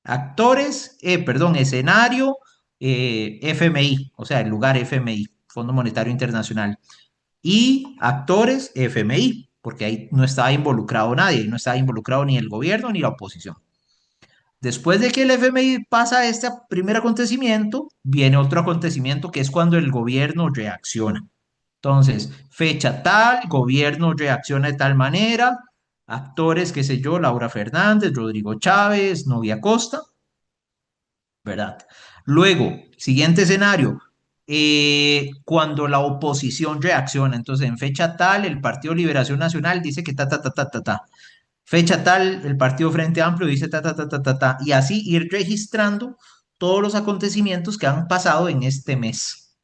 Actores, perdón, escenario, FMI, o sea, el lugar FMI, Fondo Monetario Internacional. Y actores, FMI, porque ahí no estaba involucrado nadie, no estaba involucrado ni el gobierno ni la oposición. Después de que el FMI pasa este primer acontecimiento, viene otro acontecimiento que es cuando el gobierno reacciona. Entonces, fecha tal, gobierno reacciona de tal manera, actores, qué sé yo, Laura Fernández, Rodrigo Chávez, Novia Costa, ¿verdad? Luego, siguiente escenario, cuando la oposición reacciona, entonces en fecha tal, el Partido Liberación Nacional dice que ta, ta, ta, ta, ta, ta. fecha tal, el partido Frente Amplio dice ta, ta, ta, ta, ta, ta, y así ir registrando todos los acontecimientos que han pasado en este mes,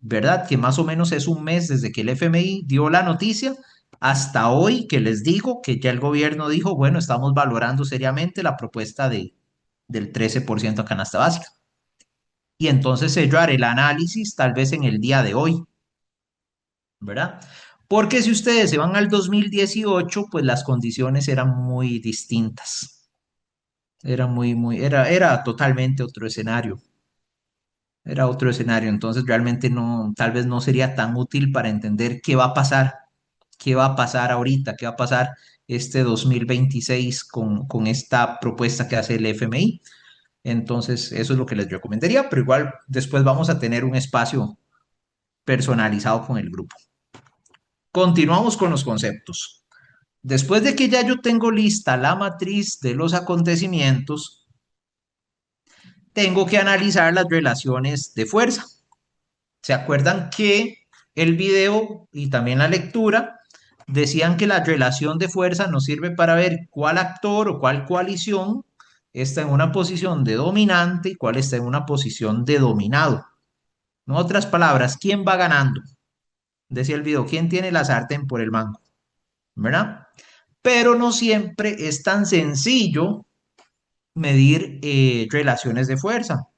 ¿verdad? Que más o menos es un mes desde que el FMI dio la noticia hasta hoy que les digo que ya el gobierno dijo, bueno, estamos valorando seriamente la propuesta del 13% a canasta básica. Y entonces yo haré el análisis tal vez en el día de hoy, ¿verdad? Porque si ustedes se van al 2018, pues las condiciones eran muy distintas. Era totalmente otro escenario. Era otro escenario. Entonces realmente no, tal vez no sería tan útil para entender qué va a pasar ahorita, qué va a pasar este 2026 con esta propuesta que hace el FMI. Entonces, eso es lo que les recomendaría, pero igual después vamos a tener un espacio personalizado con el grupo. Continuamos con los conceptos. Después de que ya yo tengo lista la matriz de los acontecimientos, tengo que analizar las relaciones de fuerza. ¿Se acuerdan que el video y también la lectura decían que la relación de fuerza nos sirve para ver cuál actor o cuál coalición está en una posición de dominante y cuál está en una posición de dominado? En otras palabras, ¿quién va ganando? Decía el video, ¿quién tiene la sartén por el mango? ¿Verdad? Pero no siempre es tan sencillo medir relaciones de fuerza.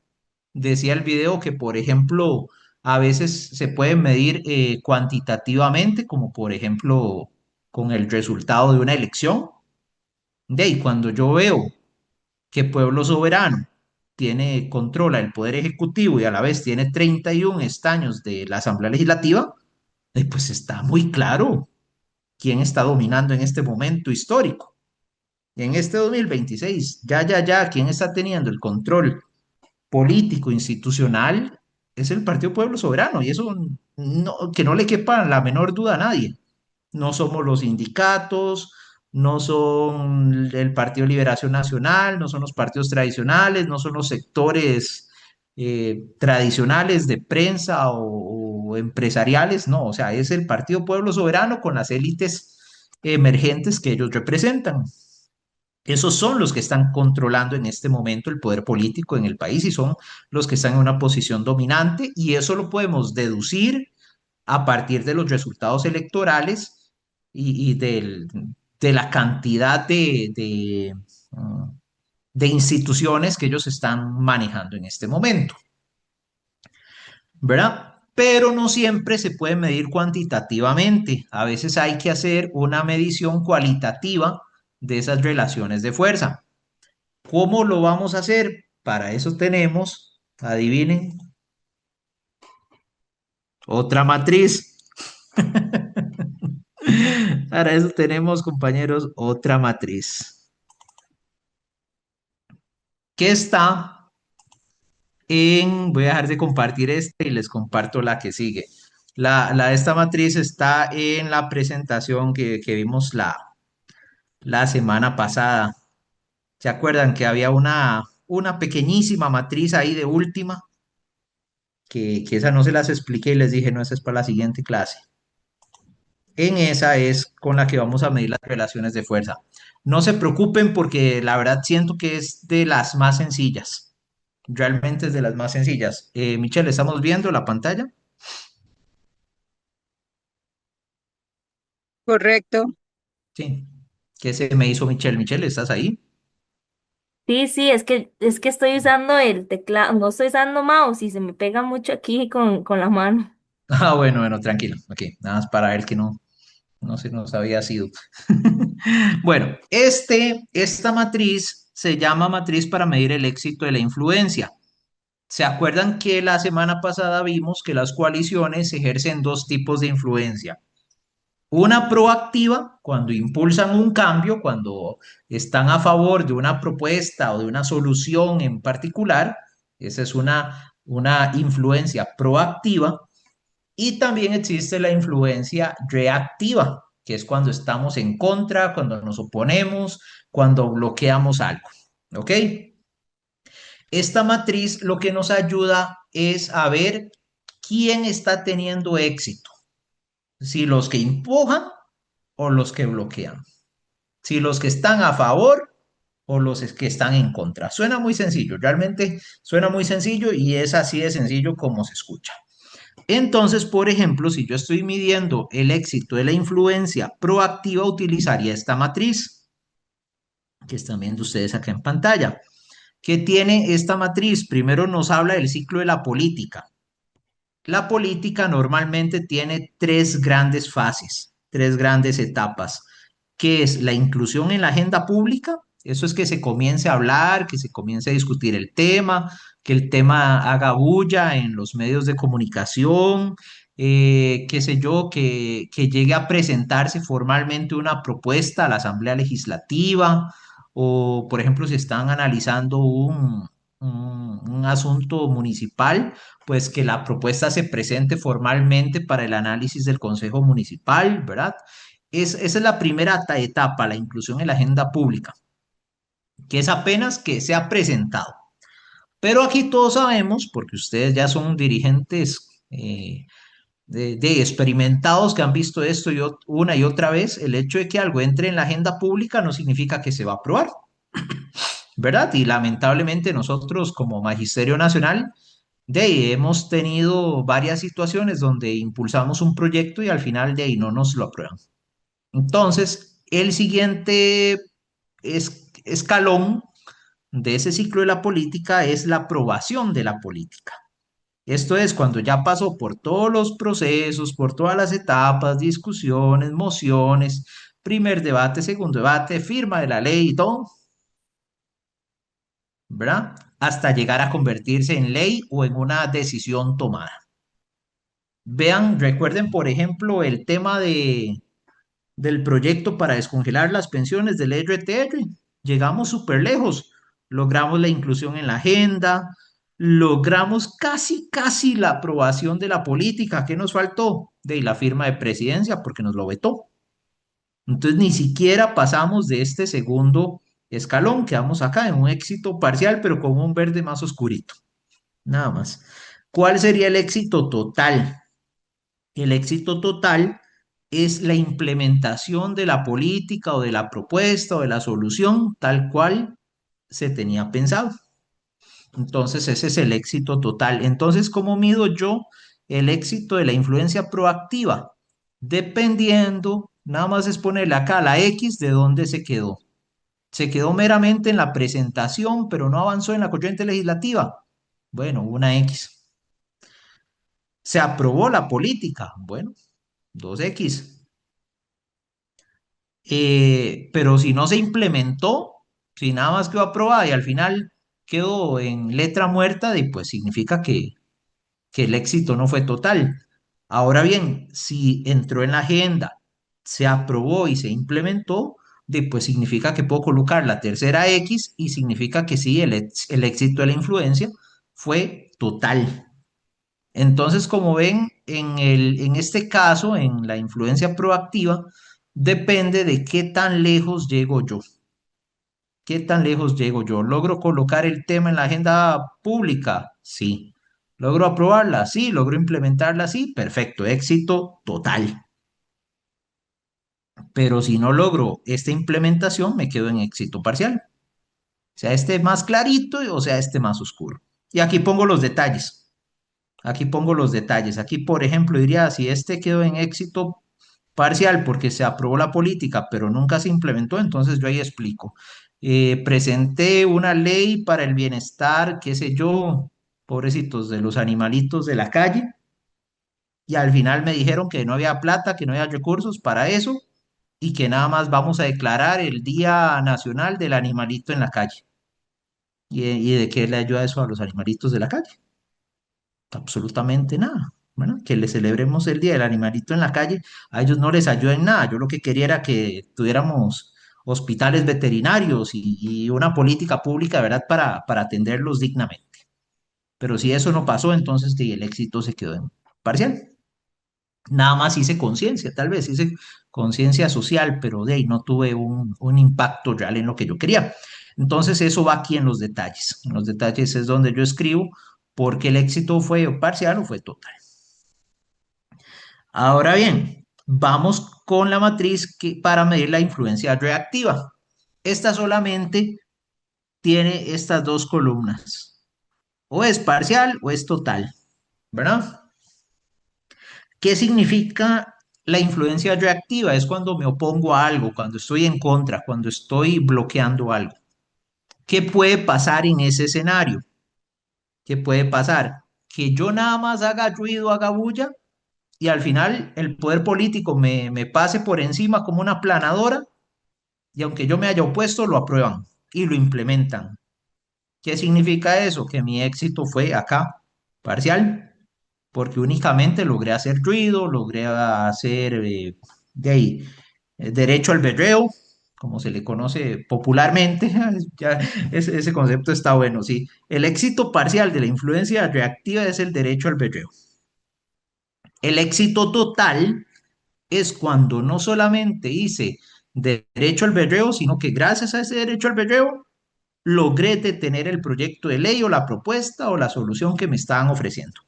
Decía el video que, por ejemplo, a veces se pueden medir cuantitativamente, como por ejemplo con el resultado de una elección. De ahí, cuando yo veo que Pueblo Soberano controla el Poder Ejecutivo y a la vez tiene 31 escaños de la Asamblea Legislativa, pues está muy claro quién está dominando en este momento histórico. En este 2026, ya, quién está teniendo el control político, institucional, es el Partido Pueblo Soberano, y eso que no le quepa la menor duda a nadie. No somos los sindicatos, no son el Partido Liberación Nacional, no son los partidos tradicionales, no son los sectores tradicionales de prensa o empresariales, no, o sea, es el Partido Pueblo Soberano con las élites emergentes que ellos representan. Esos son los que están controlando en este momento el poder político en el país y son los que están en una posición dominante, y eso lo podemos deducir a partir de los resultados electorales y de la cantidad de instituciones que ellos están manejando en este momento, ¿verdad? Pero no siempre se puede medir cuantitativamente. A veces hay que hacer una medición cualitativa de esas relaciones de fuerza. ¿Cómo lo vamos a hacer? Para eso tenemos, adivinen, otra matriz. Para eso tenemos, compañeros, otra matriz que está voy a dejar de compartir esta y les comparto la que sigue. Esta matriz está en la presentación que vimos la semana pasada. ¿Se acuerdan que había una pequeñísima matriz ahí de última? Que esa no se las expliqué y les dije, no, esa es para la siguiente clase. En esa es con la que vamos a medir las relaciones de fuerza. No se preocupen porque la verdad siento que es de las más sencillas. Realmente es de las más sencillas. Michelle, ¿estamos viendo la pantalla? Correcto. Sí. ¿Qué se me hizo Michelle? Michelle, ¿estás ahí? Sí, sí, es que estoy usando el teclado, no estoy usando mouse y se me pega mucho aquí con la mano. Ah, bueno, tranquilo. Ok, nada más para ver que no se nos había sido. Bueno, esta matriz se llama matriz para medir el éxito de la influencia. ¿Se acuerdan que la semana pasada vimos que las coaliciones ejercen dos tipos de influencia? Una proactiva, cuando impulsan un cambio, cuando están a favor de una propuesta o de una solución en particular, esa es una influencia proactiva. Y también existe la influencia reactiva, que es cuando estamos en contra, cuando nos oponemos, cuando bloqueamos algo. ¿Ok? Esta matriz lo que nos ayuda es a ver quién está teniendo éxito, si los que empujan o los que bloquean. si los que están a favor o los que están en contra. Suena muy sencillo, realmente suena muy sencillo y es así de sencillo como se escucha. Entonces, por ejemplo, si yo estoy midiendo el éxito de la influencia proactiva, utilizaría esta matriz que están viendo ustedes acá en pantalla. ¿Qué tiene esta matriz? Primero nos habla del ciclo de la política. La política normalmente tiene tres grandes fases, tres grandes etapas, que es la inclusión en la agenda pública. Eso es que se comience a hablar, que se comience a discutir el tema, que el tema haga bulla en los medios de comunicación, qué sé yo, que llegue a presentarse formalmente una propuesta a la Asamblea Legislativa, o por ejemplo, si están analizando un asunto municipal, pues que la propuesta se presente formalmente para el análisis del Consejo Municipal, ¿verdad? Esa es la primera etapa, la inclusión en la agenda pública, que es apenas que se ha presentado. Pero aquí todos sabemos, porque ustedes ya son dirigentes de experimentados que han visto esto una y otra vez, el hecho de que algo entre en la agenda pública no significa que se va a aprobar, ¿verdad? Y lamentablemente nosotros como Magisterio Nacional de ahí hemos tenido varias situaciones donde impulsamos un proyecto y al final de ahí no nos lo aprueban. Entonces, el siguiente escalón de ese ciclo de la política es la aprobación de la política. Esto es cuando ya pasó por todos los procesos, por todas las etapas, discusiones, mociones, primer debate, segundo debate, firma de la ley y todo, ¿verdad? Hasta llegar a convertirse en ley o en una decisión tomada. Vean, recuerden, por ejemplo, el tema del proyecto para descongelar las pensiones del RTR. Llegamos súper lejos. Logramos la inclusión en la agenda, logramos casi la aprobación de la política. ¿Qué nos faltó? De la firma de presidencia, porque nos lo vetó. Entonces, ni siquiera pasamos de este segundo escalón. Quedamos acá en un éxito parcial, pero con un verde más oscurito. Nada más. ¿Cuál sería el éxito total? El éxito total es la implementación de la política o de la propuesta o de la solución tal cual se tenía pensado. Entonces, ese es el éxito total. Entonces, ¿cómo mido yo el éxito de la influencia proactiva? Dependiendo, nada más es ponerle acá la X de dónde se quedó. Se quedó meramente en la presentación, pero no avanzó en la corriente legislativa. Bueno, una X. Se aprobó la política. Bueno, 2X. Pero si no se implementó, si nada más quedó aprobada y al final quedó en letra muerta, pues significa que el éxito no fue total. Ahora bien, si entró en la agenda, se aprobó y se implementó, pues significa que puedo colocar la tercera X y significa que sí, el éxito de la influencia fue total. Entonces, como ven, en este caso, en la influencia proactiva, depende de qué tan lejos llego yo. ¿Qué tan lejos llego yo? ¿Logro colocar el tema en la agenda pública? Sí. ¿Logro aprobarla? Sí. ¿Logro implementarla? Sí. Perfecto. Éxito total. Pero si no logro esta implementación, me quedo en éxito parcial. Sea este más clarito o sea este más oscuro. Y aquí pongo los detalles. Aquí pongo los detalles. Aquí, por ejemplo, diría, si este quedó en éxito parcial porque se aprobó la política, pero nunca se implementó, entonces yo ahí explico. Presenté una ley para el bienestar, qué sé yo, pobrecitos de los animalitos de la calle, y al final me dijeron que no había plata, que no había recursos para eso, y que nada más vamos a declarar el Día Nacional del Animalito en la calle. ¿Y de qué le ayuda eso a los animalitos de la calle? Absolutamente nada. Bueno, que le celebremos el Día del Animalito en la calle, a ellos no les ayuda en nada. Yo lo que quería era que tuviéramos hospitales veterinarios y una política pública, ¿verdad?, para atenderlos dignamente. Pero si eso no pasó, entonces el éxito se quedó en parcial. Nada más hice conciencia, tal vez hice conciencia social, pero de ahí no tuve un impacto real en lo que yo quería. Entonces eso va aquí en los detalles. En los detalles es donde yo escribo porque el éxito fue parcial o fue total. Ahora bien, Vamos con la matriz para medir la influencia reactiva. Esta solamente tiene estas dos columnas. O es parcial o es total, ¿verdad? ¿Qué significa la influencia reactiva? Es cuando me opongo a algo, cuando estoy en contra, cuando estoy bloqueando algo. ¿Qué puede pasar en ese escenario? ¿Qué puede pasar? Que yo nada más haga ruido, haga bulla y al final el poder político me pase por encima como una planadora y aunque yo me haya opuesto, lo aprueban y lo implementan. ¿Qué significa eso? Que mi éxito fue acá, parcial, porque únicamente logré hacer ruido, logré hacer de ahí, derecho al berreo, como se le conoce popularmente. Ya, ese concepto está bueno, sí. El éxito parcial de la influencia reactiva es el derecho al berreo. El éxito total es cuando no solamente hice derecho al berreo, sino que gracias a ese derecho al berreo logré detener el proyecto de ley o la propuesta o la solución que me estaban ofreciendo.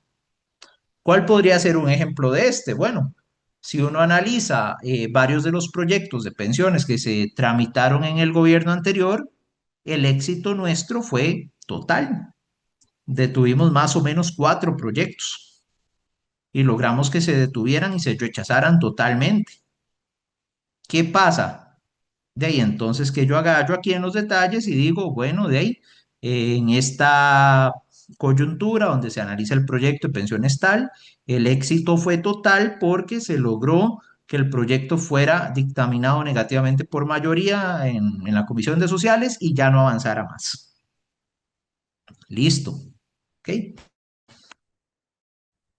¿Cuál podría ser un ejemplo de este? Bueno, si uno analiza varios de los proyectos de pensiones que se tramitaron en el gobierno anterior, el éxito nuestro fue total. Detuvimos más o menos 4 proyectos y logramos que se detuvieran y se rechazaran totalmente. ¿Qué pasa? De ahí entonces que yo agarro aquí en los detalles y digo, bueno, de ahí, en esta coyuntura donde se analiza el proyecto de pensiones tal, el éxito fue total porque se logró que el proyecto fuera dictaminado negativamente por mayoría en la Comisión de Sociales y ya no avanzara más. Listo. ¿Ok?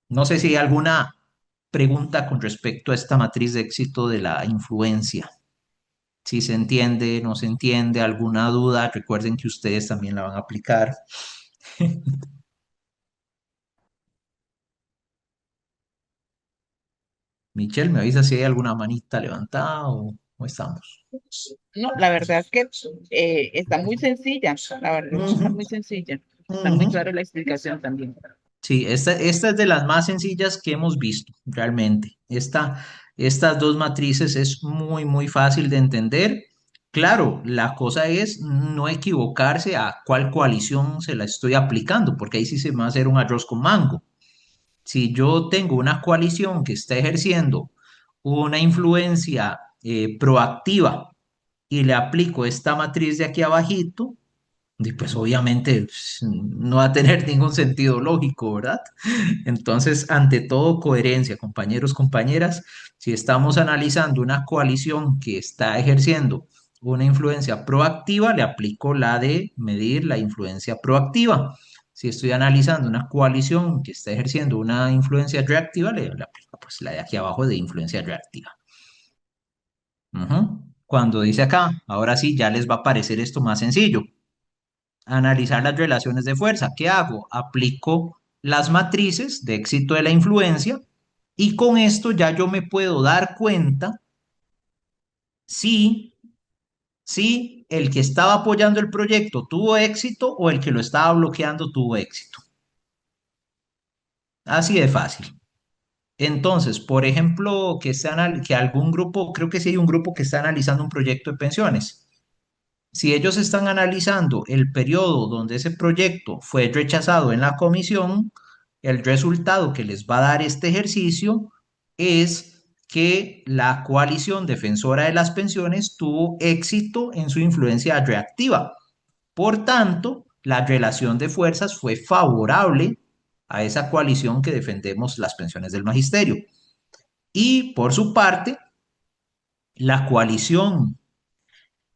No sé si hay alguna pregunta con respecto a esta matriz de éxito de la influencia. Si se entiende, no se entiende, alguna duda, recuerden que ustedes también la van a aplicar. Michelle, ¿me avisa si hay alguna manita levantada o estamos? No, la verdad que está muy sencilla, la verdad que está Ujú, muy sencilla. Está muy ujú. clara la explicación también. Sí, esta es de las más sencillas que hemos visto, realmente. Estas dos matrices es muy, muy fácil de entender. Claro, la cosa es no equivocarse a cuál coalición se la estoy aplicando, porque ahí sí se me va a hacer un arroz con mango. Si yo tengo una coalición que está ejerciendo una influencia proactiva y le aplico esta matriz de aquí abajito, pues obviamente no va a tener ningún sentido lógico, ¿verdad? Entonces, ante todo, coherencia, compañeros, compañeras, si estamos analizando una coalición que está ejerciendo una influencia proactiva, le aplico la de medir la influencia proactiva. Si estoy analizando una coalición que está ejerciendo una influencia reactiva, le aplico pues la de aquí abajo de influencia reactiva. Ujú. Cuando dice acá, ahora sí, ya les va a parecer esto más sencillo. Analizar las relaciones de fuerza. ¿Qué hago? Aplico las matrices de éxito de la influencia y con esto ya yo me puedo dar cuenta si, si el que estaba apoyando el proyecto tuvo éxito o el que lo estaba bloqueando tuvo éxito. Así de fácil. Entonces, por ejemplo, que algún grupo, creo que sí hay un grupo que está analizando un proyecto de pensiones. Si ellos están analizando el periodo donde ese proyecto fue rechazado en la comisión, el resultado que les va a dar este ejercicio es que la coalición defensora de las pensiones tuvo éxito en su influencia reactiva. Por tanto, la relación de fuerzas fue favorable a esa coalición que defendemos las pensiones del magisterio. Y por su parte, la coalición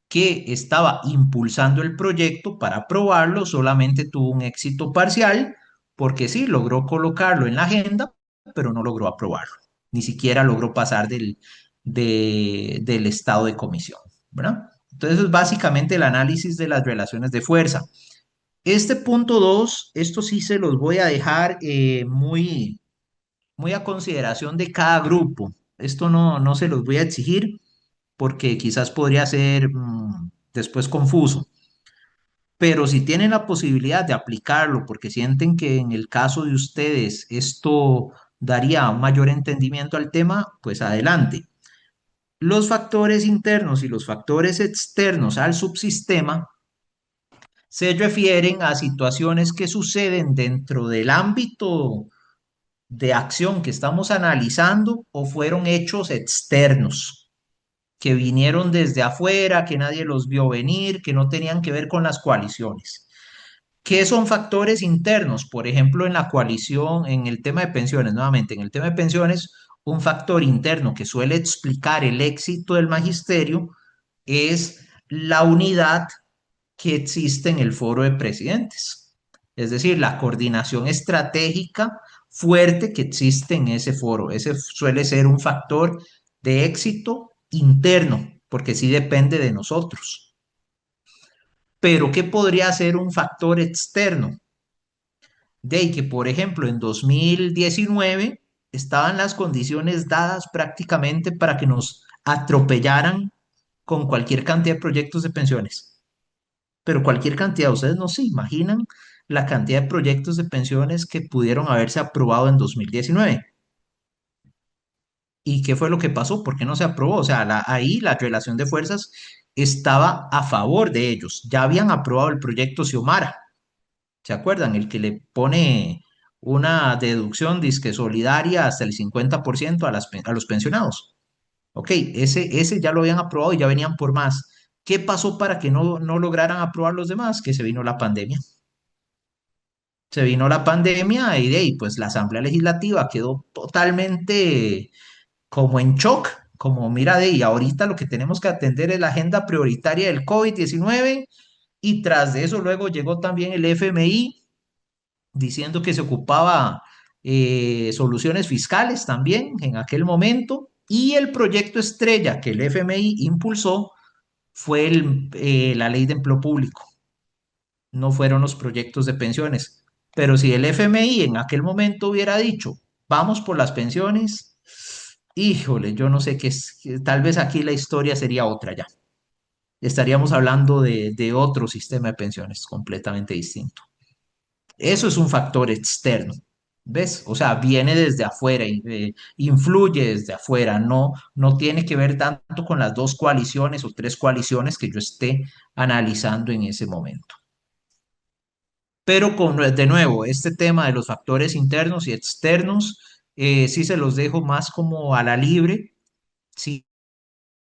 que estaba impulsando el proyecto para aprobarlo solamente tuvo un éxito parcial porque sí, logró colocarlo en la agenda, pero no logró aprobarlo. Ni siquiera logró pasar del estado de comisión, ¿verdad? Entonces, es básicamente el análisis de las relaciones de fuerza. Este punto 2, esto sí se los voy a dejar muy, muy a consideración de cada grupo. Esto no se los voy a exigir porque quizás podría ser después confuso. Pero si tienen la posibilidad de aplicarlo porque sienten que en el caso de ustedes esto daría un mayor entendimiento al tema, pues adelante. Los factores internos y los factores externos al subsistema se refieren a situaciones que suceden dentro del ámbito de acción que estamos analizando o fueron hechos externos, que vinieron desde afuera, que nadie los vio venir, que no tenían que ver con las coaliciones. ¿Qué son factores internos? Por ejemplo, en la coalición, en el tema de pensiones, nuevamente, en el tema de pensiones, un factor interno que suele explicar el éxito del magisterio es la unidad que existe en el foro de presidentes. Es decir, la coordinación estratégica fuerte que existe en ese foro. Ese suele ser un factor de éxito interno, porque sí depende de nosotros. Pero ¿qué podría ser un factor externo? De que, por ejemplo, en 2019 estaban las condiciones dadas prácticamente para que nos atropellaran con cualquier cantidad de proyectos de pensiones. Pero cualquier cantidad, ustedes no se imaginan la cantidad de proyectos de pensiones que pudieron haberse aprobado en 2019. ¿Y qué fue lo que pasó? ¿Por qué no se aprobó? O sea, ahí la relación de fuerzas estaba a favor de ellos. Ya habían aprobado el proyecto Xiomara. ¿Se acuerdan? El que le pone una deducción disque solidaria hasta el 50% a los pensionados. Ok, ese ya lo habían aprobado y ya venían por más. ¿Qué pasó para que no lograran aprobar los demás? Que se vino la pandemia. Se vino la pandemia y de ahí, pues la Asamblea Legislativa quedó totalmente como en shock, como mira de ahí, ahorita lo que tenemos que atender es la agenda prioritaria del COVID-19 y tras de eso luego llegó también el FMI diciendo que se ocupaba soluciones fiscales también en aquel momento y el proyecto estrella que el FMI impulsó fue la ley de empleo público, no fueron los proyectos de pensiones. Pero si el FMI en aquel momento hubiera dicho, vamos por las pensiones, híjole, yo no sé qué es, tal vez aquí la historia sería otra ya. Estaríamos hablando de otro sistema de pensiones completamente distinto. Eso es un factor externo, ¿ves? O sea, viene desde afuera, influye desde afuera, no tiene que ver tanto con las dos coaliciones o tres coaliciones que yo esté analizando en ese momento. Pero de nuevo, este tema de los factores internos y externos, sí se los dejo más como a la libre, si,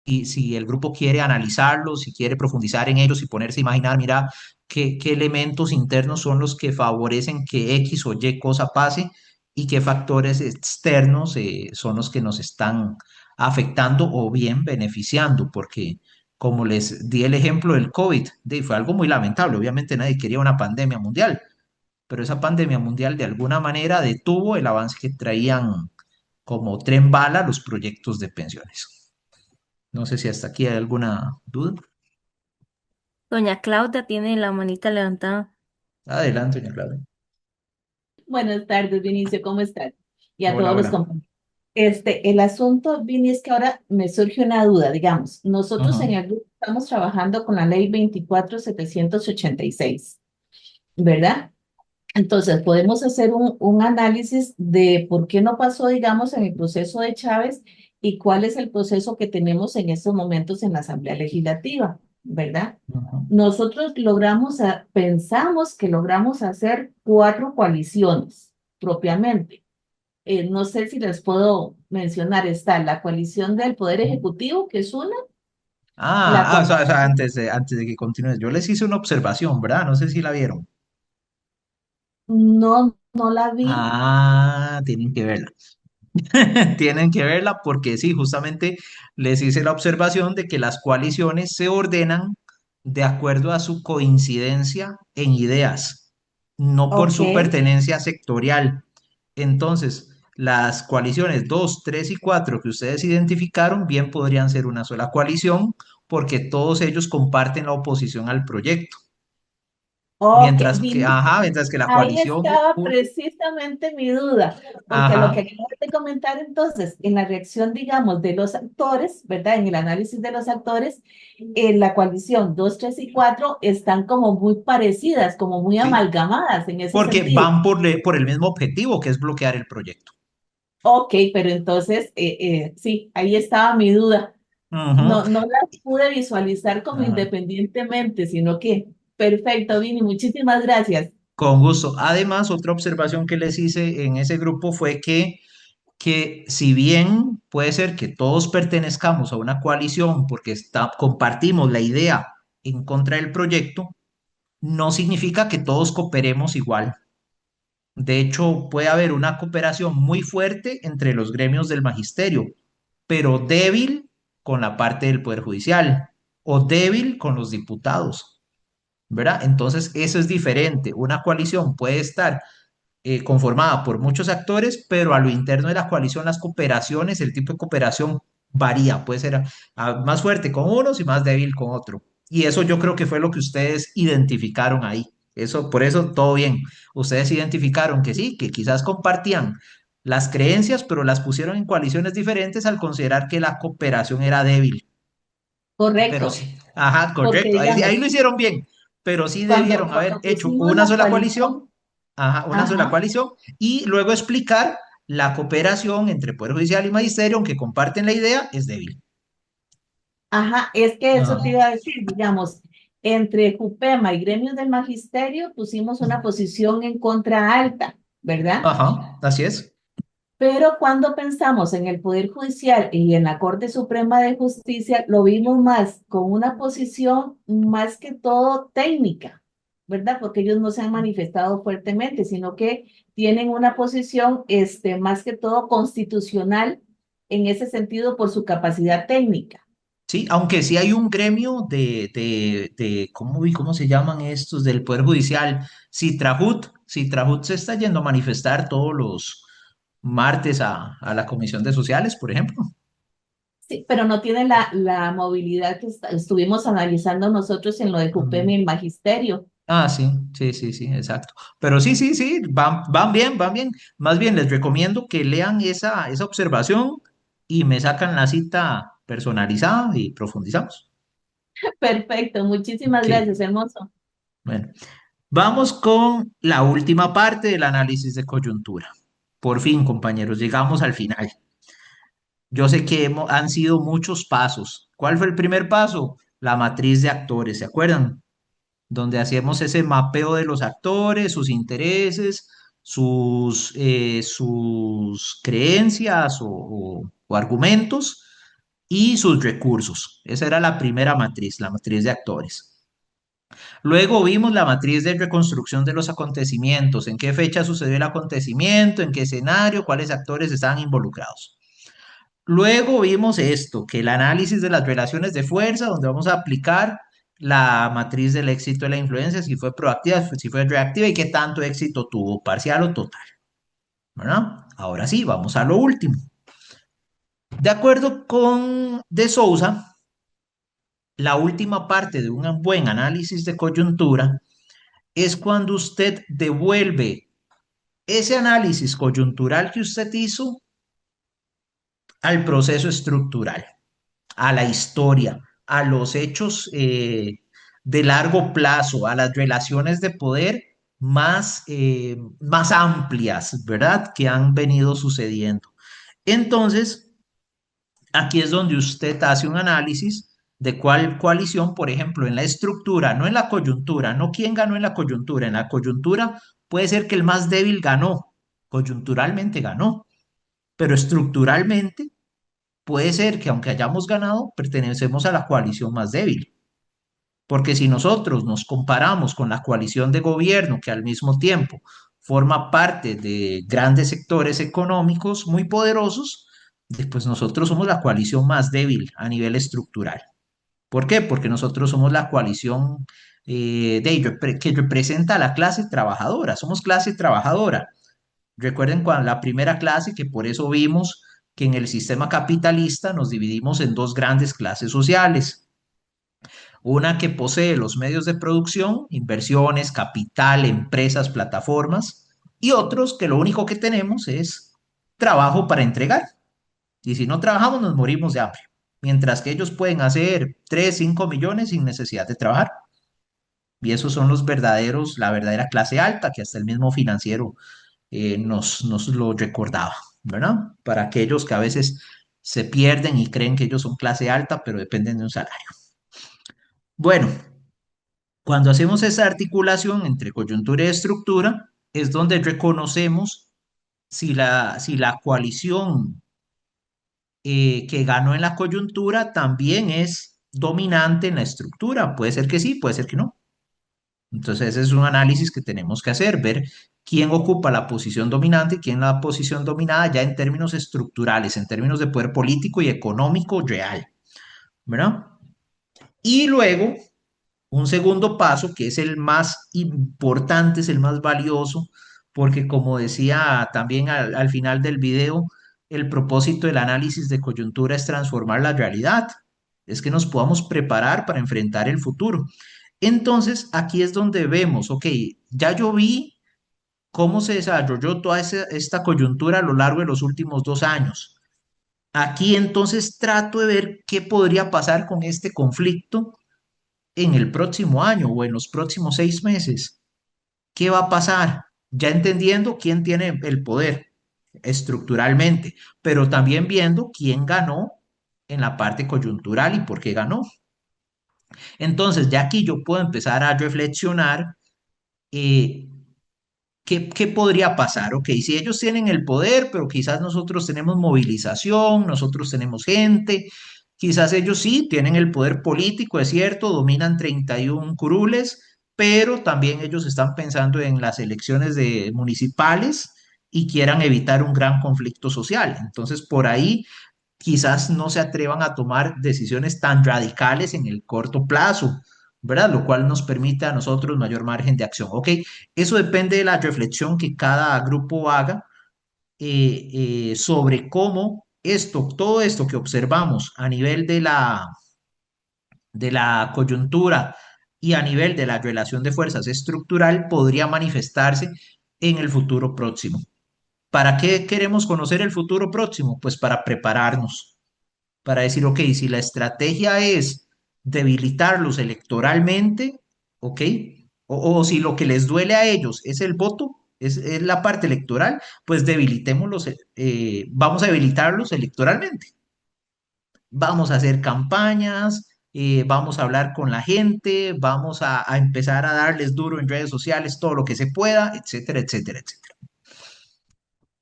si el grupo quiere analizarlos, si quiere profundizar en ellos y ponerse a imaginar, mira, qué elementos internos son los que favorecen que X o Y cosa pase y qué factores externos son los que nos están afectando o bien beneficiando, porque como les di el ejemplo del COVID, fue algo muy lamentable, obviamente nadie quería una pandemia mundial, pero esa pandemia mundial de alguna manera detuvo el avance que traían como tren bala los proyectos de pensiones. No sé si hasta aquí hay alguna duda. Doña Claudia tiene la manita levantada. Adelante, doña Claudia. Buenas tardes, Vinicio, ¿cómo estás? Y a Hola, todos los hola. compañeros. El asunto, Vini, es que ahora me surge una duda, digamos, nosotros en Ajá. el grupo estamos trabajando con la ley 24.786, ¿verdad? Entonces, podemos hacer un análisis de por qué no pasó, digamos, en el proceso de Chávez y cuál es el proceso que tenemos en estos momentos en la Asamblea Legislativa, ¿verdad? Ajá. Nosotros pensamos que logramos hacer 4 coaliciones propiamente. No sé si les puedo mencionar, está la coalición del Poder Ejecutivo, que es una, la O sea, coalición, antes de que continúes, yo les hice una observación, ¿verdad? No sé si la vieron. no la vi. Tienen que verla. Tienen que verla porque sí, justamente les hice la observación de que las coaliciones se ordenan de acuerdo a su coincidencia en ideas, no por Ok. su pertenencia sectorial. Entonces, las coaliciones 2, 3 y 4 que ustedes identificaron bien podrían ser una sola coalición porque todos ellos comparten la oposición al proyecto. Ok, Vini, Mientras que la ahí coalición estaba 1, precisamente mi duda, porque lo que ajá, acabas de comentar entonces, en la reacción, digamos, de los actores, ¿verdad? En el análisis de los actores, en la coalición 2, 3 y 4 están como muy parecidas, como muy sí, amalgamadas en ese porque sentido. van por el mismo objetivo que es bloquear el proyecto. Ok, pero entonces, sí, ahí estaba mi duda. Ujú. No las pude visualizar como Ajá. independientemente, sino que, perfecto, Vini, muchísimas gracias. Con gusto. Además, otra observación que les hice en ese grupo fue que si bien puede ser que todos pertenezcamos a una coalición porque compartimos la idea en contra del proyecto, no significa que todos cooperemos igual. De hecho, puede haber una cooperación muy fuerte entre los gremios del magisterio, pero débil con la parte del Poder Judicial o débil con los diputados, ¿verdad? Entonces, eso es diferente. Una coalición puede estar conformada por muchos actores, pero a lo interno de la coalición las cooperaciones, el tipo de cooperación varía, puede ser más fuerte con unos y más débil con otro. Y eso yo creo que fue lo que ustedes identificaron ahí. Eso, por eso todo bien. Ustedes identificaron que sí, que quizás compartían las creencias, pero las pusieron en coaliciones diferentes al considerar que la cooperación era débil. Pero Correcto, sí, ajá, porque correcto. Ahí lo digamos, hicieron bien, pero sí debieron haber cuando hecho pusimos una la sola coalición, coalición, ajá, una sola ajá, coalición, y luego explicar la cooperación entre Poder Judicial y Magisterio, aunque comparten la idea, es débil. ajá, es que eso te Ajá, iba a decir, digamos, entre Jupema y gremios del magisterio pusimos una posición en contra alta, ¿verdad? ajá, así es. Pero cuando pensamos en el Poder Judicial y en la Corte Suprema de Justicia, lo vimos más con una posición más que todo técnica, ¿verdad? Porque ellos no se han manifestado fuertemente, sino que tienen una posición más que todo constitucional en ese sentido por su capacidad técnica. Sí, aunque sí hay un gremio ¿cómo se llaman estos? Del Poder Judicial, Citrajut. Citrajut se está yendo a manifestar todos los martes a la Comisión de Sociales, por ejemplo. Sí, pero no tienen la movilidad que estuvimos analizando nosotros en lo de Jupema y el Magisterio. Ah, sí, sí, sí, sí, exacto. Pero sí, sí, sí, van bien, van bien. Más bien les recomiendo que lean esa observación y me sacan la cita personalizada y profundizamos. Perfecto, muchísimas Ok, gracias, hermoso. bueno. Vamos con la última parte del análisis de coyuntura. Por fin, compañeros, llegamos al final. Yo sé que han sido muchos pasos. ¿Cuál fue el primer paso? La matriz de actores, ¿se acuerdan? Donde hacemos ese mapeo de los actores, sus intereses, sus creencias o argumentos y sus recursos. Esa era la primera matriz, la matriz de actores. Luego vimos la matriz de reconstrucción de los acontecimientos, en qué fecha sucedió el acontecimiento, en qué escenario, cuáles actores estaban involucrados. Luego vimos esto, que el análisis de las relaciones de fuerza, donde vamos a aplicar la matriz del éxito de la influencia, si fue proactiva, si fue reactiva y qué tanto éxito tuvo, parcial o total, ¿verdad? Ahora sí, vamos a lo último. De acuerdo con De Souza, la última parte de un buen análisis de coyuntura es cuando usted devuelve ese análisis coyuntural que usted hizo al proceso estructural, a la historia, a los hechos de largo plazo, a las relaciones de poder más amplias, ¿verdad? Que han venido sucediendo. Entonces, aquí es donde usted hace un análisis de cuál coalición, por ejemplo, en la estructura, no en la coyuntura, no quién ganó en la coyuntura puede ser que el más débil ganó, coyunturalmente ganó, pero estructuralmente puede ser que aunque hayamos ganado, pertenecemos a la coalición más débil. Porque si nosotros nos comparamos con la coalición de gobierno que al mismo tiempo forma parte de grandes sectores económicos muy poderosos, pues nosotros somos la coalición más débil a nivel estructural. ¿Por qué? Porque nosotros somos la coalición que representa a la clase trabajadora, somos clase trabajadora. Recuerden cuando la primera clase, que por eso vimos que en el sistema capitalista nos dividimos en dos grandes clases sociales. Una que posee los medios de producción, inversiones, capital, empresas, plataformas, y otros que lo único que tenemos es trabajo para entregar. Y si no trabajamos, nos morimos de hambre. Mientras que ellos pueden hacer 3, 5 millones sin necesidad de trabajar. Y esos son la verdadera clase alta, que hasta el mismo financiero nos lo recordaba. ¿verdad? Para aquellos que a veces se pierden y creen que ellos son clase alta, pero dependen de un salario. Bueno, cuando hacemos esa articulación entre coyuntura y estructura, es donde reconocemos si la coalición que ganó en la coyuntura también es dominante en la estructura. Puede ser que sí, puede ser que no. Entonces, ese es un análisis que tenemos que hacer, ver quién ocupa la posición dominante y quién la posición dominada ya en términos estructurales, en términos de poder político y económico real, ¿verdad? Y luego, un segundo paso, que es el más importante, es el más valioso, porque como decía también al final del video, el propósito del análisis de coyuntura es transformar la realidad, es que nos podamos preparar para enfrentar el futuro. Entonces, aquí es donde vemos, ok, ya yo vi cómo se desarrolló toda esta coyuntura a lo largo de los últimos 2 años. Aquí entonces trato de ver qué podría pasar con este conflicto en el próximo año o en los próximos 6 meses. ¿Qué va a pasar? Ya entendiendo quién tiene el poder estructuralmente, pero también viendo quién ganó en la parte coyuntural y por qué ganó. Entonces, ya aquí yo puedo empezar a reflexionar eh, ¿qué podría pasar? Ok, si ellos tienen el poder, pero quizás nosotros tenemos movilización, nosotros tenemos gente, quizás ellos sí tienen el poder político, es cierto, dominan 31 curules, pero también ellos están pensando en las elecciones municipales y quieran evitar un gran conflicto social. Entonces, por ahí quizás no se atrevan a tomar decisiones tan radicales en el corto plazo, ¿verdad? Lo cual nos permite a nosotros mayor margen de acción. Ok, eso depende de la reflexión que cada grupo haga sobre cómo todo esto que observamos a nivel de la coyuntura y a nivel de la relación de fuerzas estructural podría manifestarse en el futuro próximo. ¿Para qué queremos conocer el futuro próximo? Pues para prepararnos para decir, ok, si la estrategia es debilitarlos electoralmente, ok, o si lo que les duele a ellos es el voto, es la parte electoral, pues debilitémoslos, vamos a debilitarlos electoralmente. Vamos a hacer campañas, vamos a hablar con la gente, vamos a empezar a darles duro en redes sociales todo lo que se pueda, etcétera, etcétera, etcétera.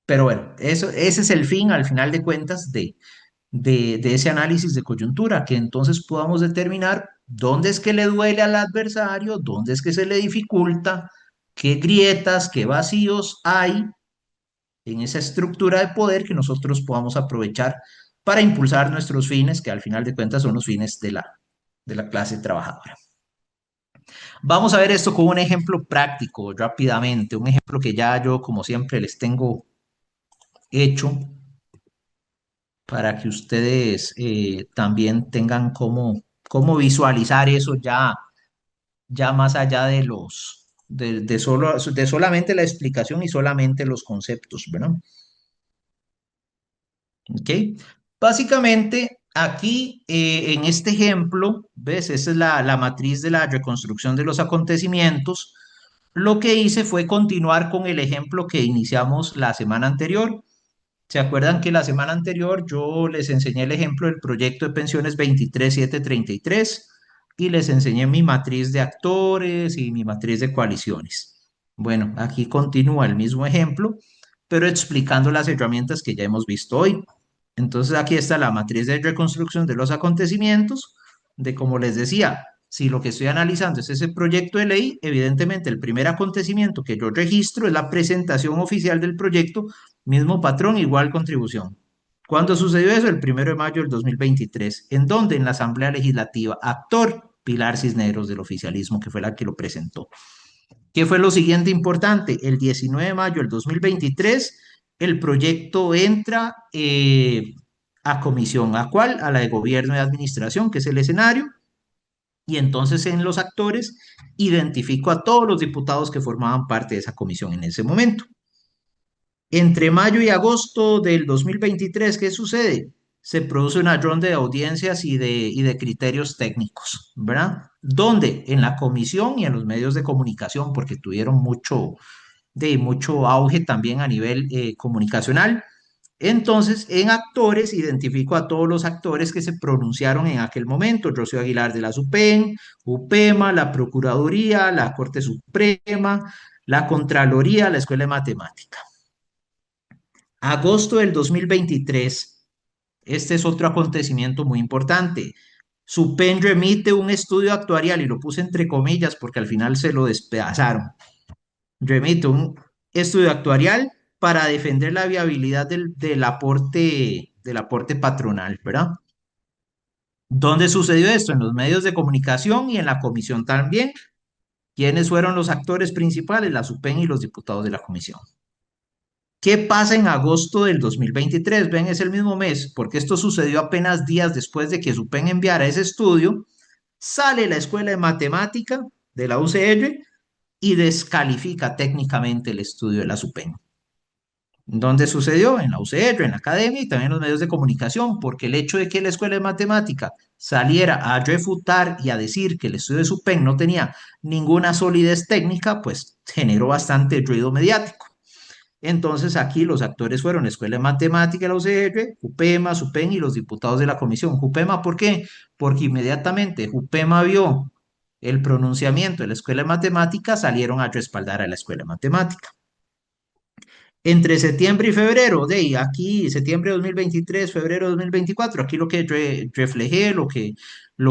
Pero bueno, ese es el fin, al final de cuentas, de ese análisis de coyuntura, que entonces podamos determinar dónde es que le duele al adversario, dónde es que se le dificulta, qué grietas, qué vacíos hay en esa estructura de poder que nosotros podamos aprovechar para impulsar nuestros fines, que al final de cuentas son los fines de la clase trabajadora. Vamos a ver esto con un ejemplo práctico rápidamente, un ejemplo que ya yo, como siempre, les tengo hecho para que ustedes también tengan cómo visualizar eso ya más allá de solamente la explicación y solamente los conceptos, ¿verdad? ¿Ok? Básicamente, aquí en este ejemplo, ¿ves? Esa es la matriz de la reconstrucción de los acontecimientos. Lo que hice fue continuar con el ejemplo que iniciamos la semana anterior. ¿Se acuerdan que la semana anterior yo les enseñé el ejemplo del proyecto de pensiones 23733 y les enseñé mi matriz de actores y mi matriz de coaliciones? Bueno, aquí continúa el mismo ejemplo, pero explicando las herramientas que ya hemos visto hoy. Entonces aquí está la matriz de reconstrucción de los acontecimientos, de como les decía, si lo que estoy analizando es ese proyecto de ley, evidentemente el primer acontecimiento que yo registro es la presentación oficial del proyecto, mismo patrón, igual contribución. ¿Cuándo sucedió eso? El 1 de mayo del 2023. ¿En dónde? En la Asamblea Legislativa. Actor, Pilar Cisneros del oficialismo, que fue la que lo presentó. ¿Qué fue lo siguiente importante? El 19 de mayo del 2023, el proyecto entra a comisión. ¿A cuál? A la de gobierno y administración, que es el escenario. Y entonces en los actores identifico a todos los diputados que formaban parte de esa comisión en ese momento. Entre mayo y agosto del 2023, ¿qué sucede? Se produce una ronda de audiencias y de criterios técnicos, ¿verdad? ¿Dónde? En la comisión y en los medios de comunicación, porque tuvieron mucho auge también a nivel comunicacional. Entonces, en actores, identifico a todos los actores que se pronunciaron en aquel momento: Rocío Aguilar de la SUPEN, UPEMA, la Procuraduría, la Corte Suprema, la Contraloría, la Escuela de Matemática. Agosto del 2023, este es otro acontecimiento muy importante. SUPEN remite un estudio actuarial, y lo puse entre comillas porque al final se lo despedazaron. Remite un estudio actuarial para defender la viabilidad del aporte patronal, ¿verdad? ¿Dónde sucedió esto? En los medios de comunicación y en la comisión también. ¿Quiénes fueron los actores principales? La SUPEN y los diputados de la comisión. ¿Qué pasa en agosto del 2023? Ven, es el mismo mes, porque esto sucedió apenas días después de que SUPEN enviara ese estudio. Sale la Escuela de Matemática de la UCR y descalifica técnicamente el estudio de la SUPEN. ¿Dónde sucedió? En la UCR, en la academia y también en los medios de comunicación, porque el hecho de que la Escuela de Matemática saliera a refutar y a decir que el estudio de SUPEN no tenía ninguna solidez técnica, pues generó bastante ruido mediático. Entonces aquí los actores fueron la Escuela de Matemática de la UCR, JUPEMA, SUPEN y los diputados de la comisión. JUPEMA, ¿por qué? Porque inmediatamente JUPEMA vio el pronunciamiento de la Escuela de Matemática, salieron a respaldar a la Escuela de Matemática. Entre septiembre y febrero, de aquí, septiembre de 2023, febrero de 2024, aquí lo que reflejé, lo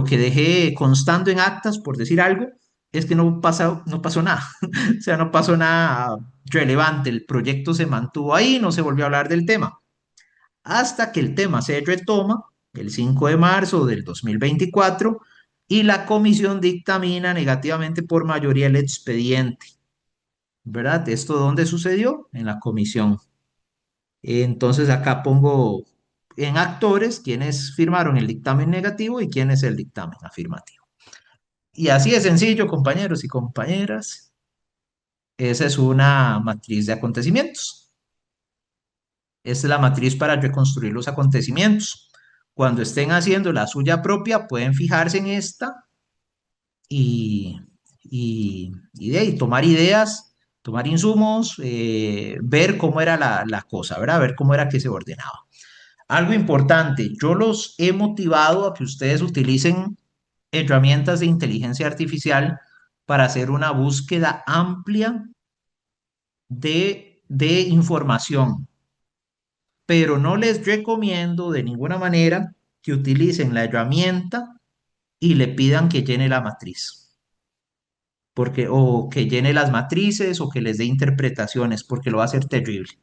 que dejé constando en actas, por decir algo, es que no pasó nada. O sea, no pasó nada relevante. El proyecto se mantuvo ahí, no se volvió a hablar del tema. Hasta que el tema se retoma el 5 de marzo del 2024 y la comisión dictamina negativamente por mayoría el expediente. ¿Verdad? ¿Esto dónde sucedió? En la comisión. Entonces acá pongo en actores quienes firmaron el dictamen negativo y quién es el dictamen afirmativo. Y así de sencillo, compañeros y compañeras. Esa es una matriz de acontecimientos. Esta es la matriz para reconstruir los acontecimientos. Cuando estén haciendo la suya propia, pueden fijarse en esta y, de ahí tomar ideas, tomar insumos, ver cómo era la cosa, ¿verdad? Ver cómo era que se ordenaba. Algo importante, yo los he motivado a que ustedes utilicen herramientas de inteligencia artificial para hacer una búsqueda amplia de información, pero no les recomiendo de ninguna manera que utilicen la herramienta y le pidan que llene la matriz, porque, o que llene las matrices o que les dé interpretaciones, porque lo va a hacer terrible.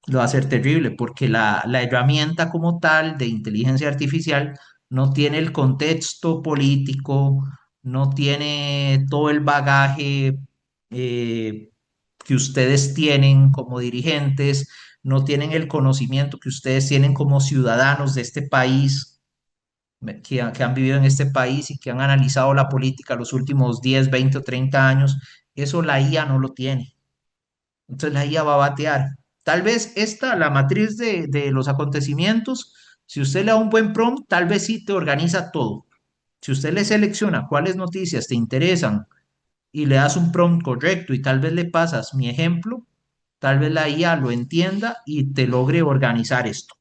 Lo va a hacer terrible porque la herramienta como tal de inteligencia artificial no tiene el contexto político, no tiene todo el bagaje eh, que ustedes tienen como dirigentes, no tienen el conocimiento que ustedes tienen como ciudadanos de este país, que han vivido en este país y que han analizado la política los últimos 10, 20 o 30 años. Eso la IA no lo tiene. Entonces la IA va a batear. Tal vez la matriz de los acontecimientos, si usted le da un buen prompt, tal vez sí te organiza todo. Si usted le selecciona cuáles noticias te interesan y le das un prompt correcto y tal vez le pasas mi ejemplo, tal vez la IA lo entienda y te logre organizar esto.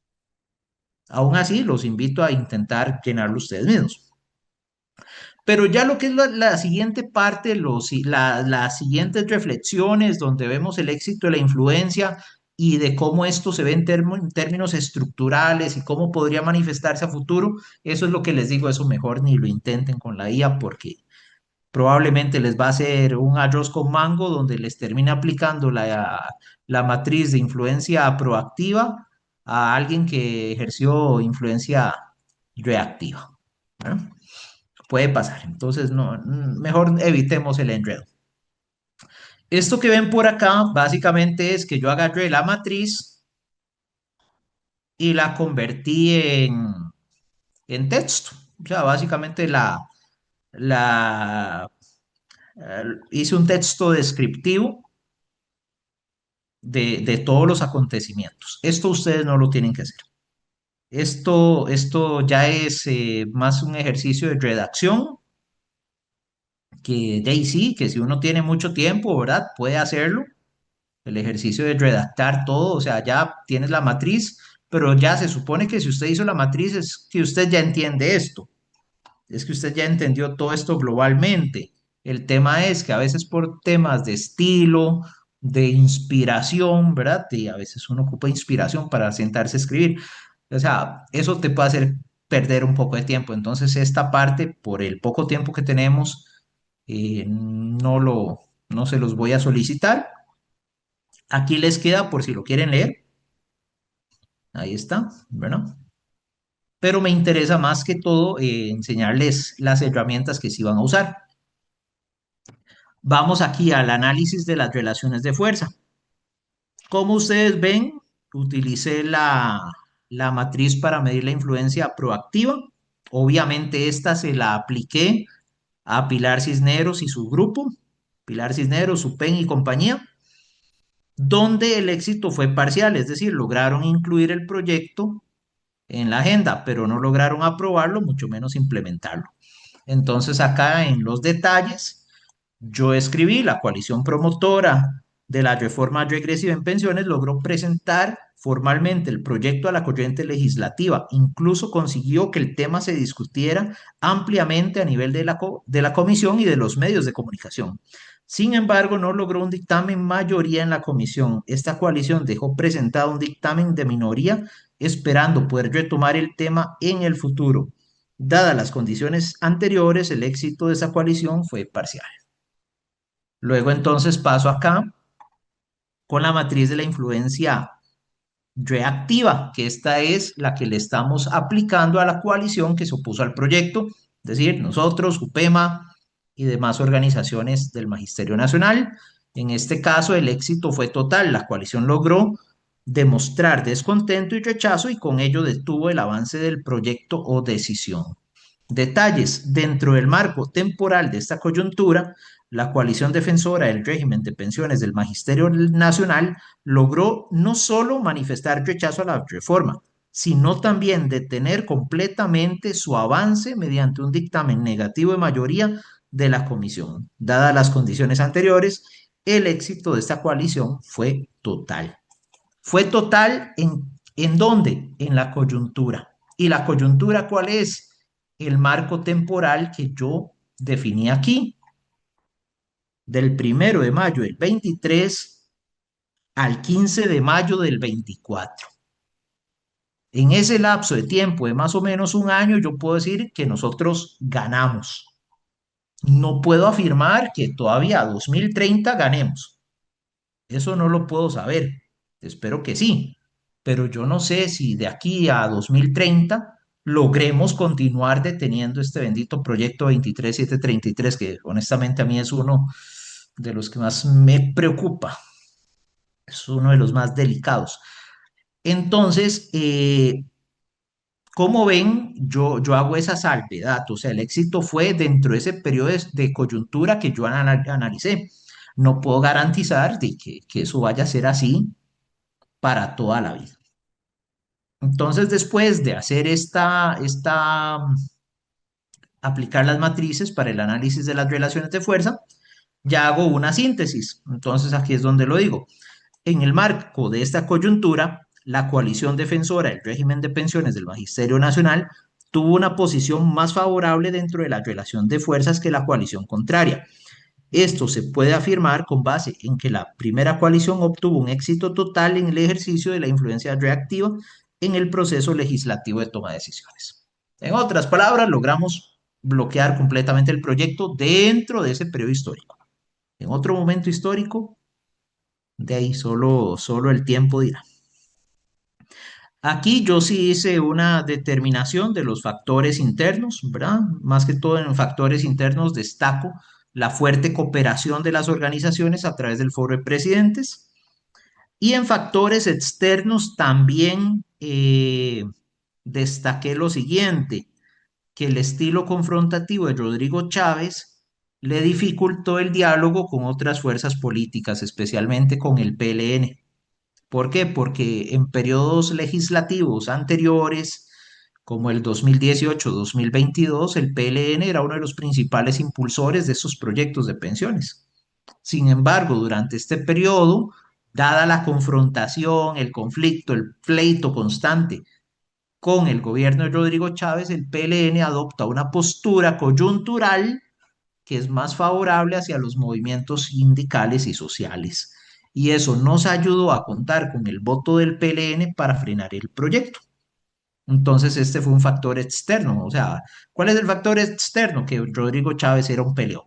Aún así, los invito a intentar llenarlo ustedes mismos. Pero ya lo que es la siguiente parte, las siguientes reflexiones donde vemos el éxito de la influencia y de cómo esto se ve en términos estructurales y cómo podría manifestarse a futuro, eso es lo que les digo, eso mejor ni lo intenten con la IA porque probablemente les va a hacer un arroz con mango donde les termine aplicando la matriz de influencia proactiva a alguien que ejerció influencia reactiva. ¿Verdad? Puede pasar. Entonces, no, mejor evitemos el enredo. Esto que ven por acá, básicamente es que yo agarré la matriz y la convertí en texto. O sea, básicamente hice un texto descriptivo de todos los acontecimientos. Esto ustedes no lo tienen que hacer. Esto ya es más un ejercicio de redacción que de ahí sí, que si uno tiene mucho tiempo, ¿verdad? Puede hacerlo, el ejercicio de redactar todo, o sea, ya tienes la matriz, pero ya se supone que si usted hizo la matriz es que usted ya entiende esto, es que usted ya entendió todo esto globalmente. El tema es que a veces por temas de estilo, de inspiración, ¿verdad? Y a veces uno ocupa inspiración para sentarse a escribir. O sea, eso te puede hacer perder un poco de tiempo. Entonces, esta parte, por el poco tiempo que tenemos, no se los voy a solicitar. Aquí les queda por si lo quieren leer. Ahí está, ¿verdad? Pero me interesa más que todo enseñarles las herramientas que sí van a usar. Vamos aquí al análisis de las relaciones de fuerza. Como ustedes ven, utilicé la matriz para medir la influencia proactiva. Obviamente esta se la apliqué a Pilar Cisneros y su grupo, Pilar Cisneros, Supen y compañía, donde el éxito fue parcial, es decir, lograron incluir el proyecto en la agenda, pero no lograron aprobarlo, mucho menos implementarlo. Entonces acá en los detalles, yo escribí, la coalición promotora de la reforma regresiva en pensiones logró presentar formalmente el proyecto a la corriente legislativa. Incluso consiguió que el tema se discutiera ampliamente a nivel de la comisión y de los medios de comunicación. Sin embargo, no logró un dictamen mayoría en la comisión. Esta coalición dejó presentado un dictamen de minoría esperando poder retomar el tema en el futuro. Dadas las condiciones anteriores, el éxito de esa coalición fue parcial. Luego entonces paso acá con la matriz de la influencia reactiva, que esta es la que le estamos aplicando a la coalición que se opuso al proyecto, es decir, nosotros, UPEMA y demás organizaciones del Magisterio Nacional. En este caso, el éxito fue total. La coalición logró demostrar descontento y rechazo y con ello detuvo el avance del proyecto o decisión. Detalles: dentro del marco temporal de esta coyuntura, la coalición defensora del régimen de pensiones del Magisterio Nacional logró no solo manifestar rechazo a la reforma, sino también detener completamente su avance mediante un dictamen negativo de mayoría de la comisión. Dadas las condiciones anteriores, el éxito de esta coalición fue total. ¿Fue total en dónde? En la coyuntura. ¿Y la coyuntura cuál es? El marco temporal que yo definí aquí, del 1 de mayo del 23 al 15 de mayo del 24. En ese lapso de tiempo de más o menos un año, yo puedo decir que nosotros ganamos. No puedo afirmar que todavía a 2030 ganemos. Eso no lo puedo saber. Espero que sí. Pero yo no sé si de aquí a 2030 logremos continuar deteniendo este bendito proyecto 23733, que honestamente a mí es uno de los que más me preocupa. Es uno de los más delicados. Entonces, como ven, yo hago esa salvedad, o sea, el éxito fue dentro de ese periodo de coyuntura que yo analicé. No puedo garantizar de que eso vaya a ser así para toda la vida. Entonces, después de hacer aplicar las matrices para el análisis de las relaciones de fuerza, ya hago una síntesis. Entonces, aquí es donde lo digo. En el marco de esta coyuntura, la coalición defensora del régimen de pensiones del Magisterio Nacional tuvo una posición más favorable dentro de la relación de fuerzas que la coalición contraria. Esto se puede afirmar con base en que la primera coalición obtuvo un éxito total en el ejercicio de la influencia reactiva en el proceso legislativo de toma de decisiones. En otras palabras, logramos bloquear completamente el proyecto dentro de ese periodo histórico. En otro momento histórico, de ahí solo el tiempo dirá. Aquí yo sí hice una determinación de los factores internos, ¿verdad? Más que todo en factores internos destaco la fuerte cooperación de las organizaciones a través del Foro de Presidentes. Y en factores externos también destaqué lo siguiente, que el estilo confrontativo de Rodrigo Chávez le dificultó el diálogo con otras fuerzas políticas, especialmente con el PLN. ¿Por qué? Porque en periodos legislativos anteriores, como el 2018-2022, el PLN era uno de los principales impulsores de esos proyectos de pensiones. Sin embargo, durante este periodo, dada la confrontación, el conflicto, el pleito constante con el gobierno de Rodrigo Chávez, el PLN adopta una postura coyuntural que es más favorable hacia los movimientos sindicales y sociales. Y eso nos ayudó a contar con el voto del PLN para frenar el proyecto. Entonces, este fue un factor externo. O sea, ¿cuál es el factor externo? Que Rodrigo Chávez era un peleón.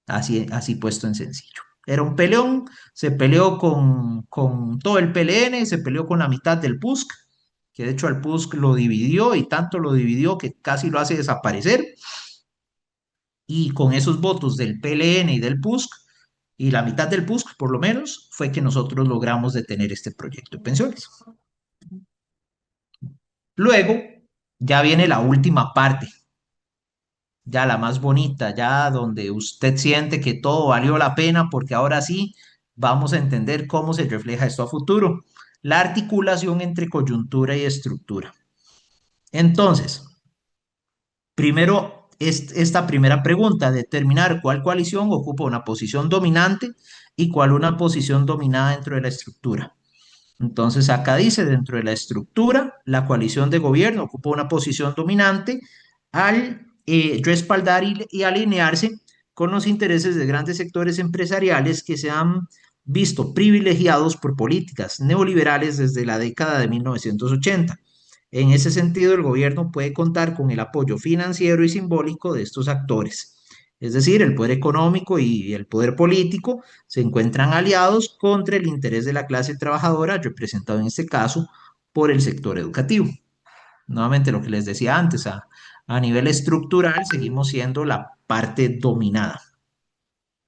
Así puesto en sencillo. Era un peleón, se peleó con todo el PLN, se peleó con la mitad del PUSC, que de hecho al PUSC lo dividió y tanto lo dividió que casi lo hace desaparecer. Y con esos votos del PLN y del PUSC, y la mitad del PUSC por lo menos, fue que nosotros logramos detener este proyecto de pensiones. Luego, ya viene la última parte, ya la más bonita, ya donde usted siente que todo valió la pena, porque ahora sí vamos a entender cómo se refleja esto a futuro. La articulación entre coyuntura y estructura. Entonces, primero, esta primera pregunta, determinar cuál coalición ocupa una posición dominante y cuál una posición dominada dentro de la estructura. Entonces, acá dice, dentro de la estructura, la coalición de gobierno ocupa una posición dominante al respaldar y alinearse con los intereses de grandes sectores empresariales que se han visto privilegiados por políticas neoliberales desde la década de 1980. En ese sentido, el gobierno puede contar con el apoyo financiero y simbólico de estos actores. Es decir, el poder económico y el poder político se encuentran aliados contra el interés de la clase trabajadora, representado en este caso por el sector educativo. Nuevamente lo que les decía antes, a nivel estructural seguimos siendo la parte dominada.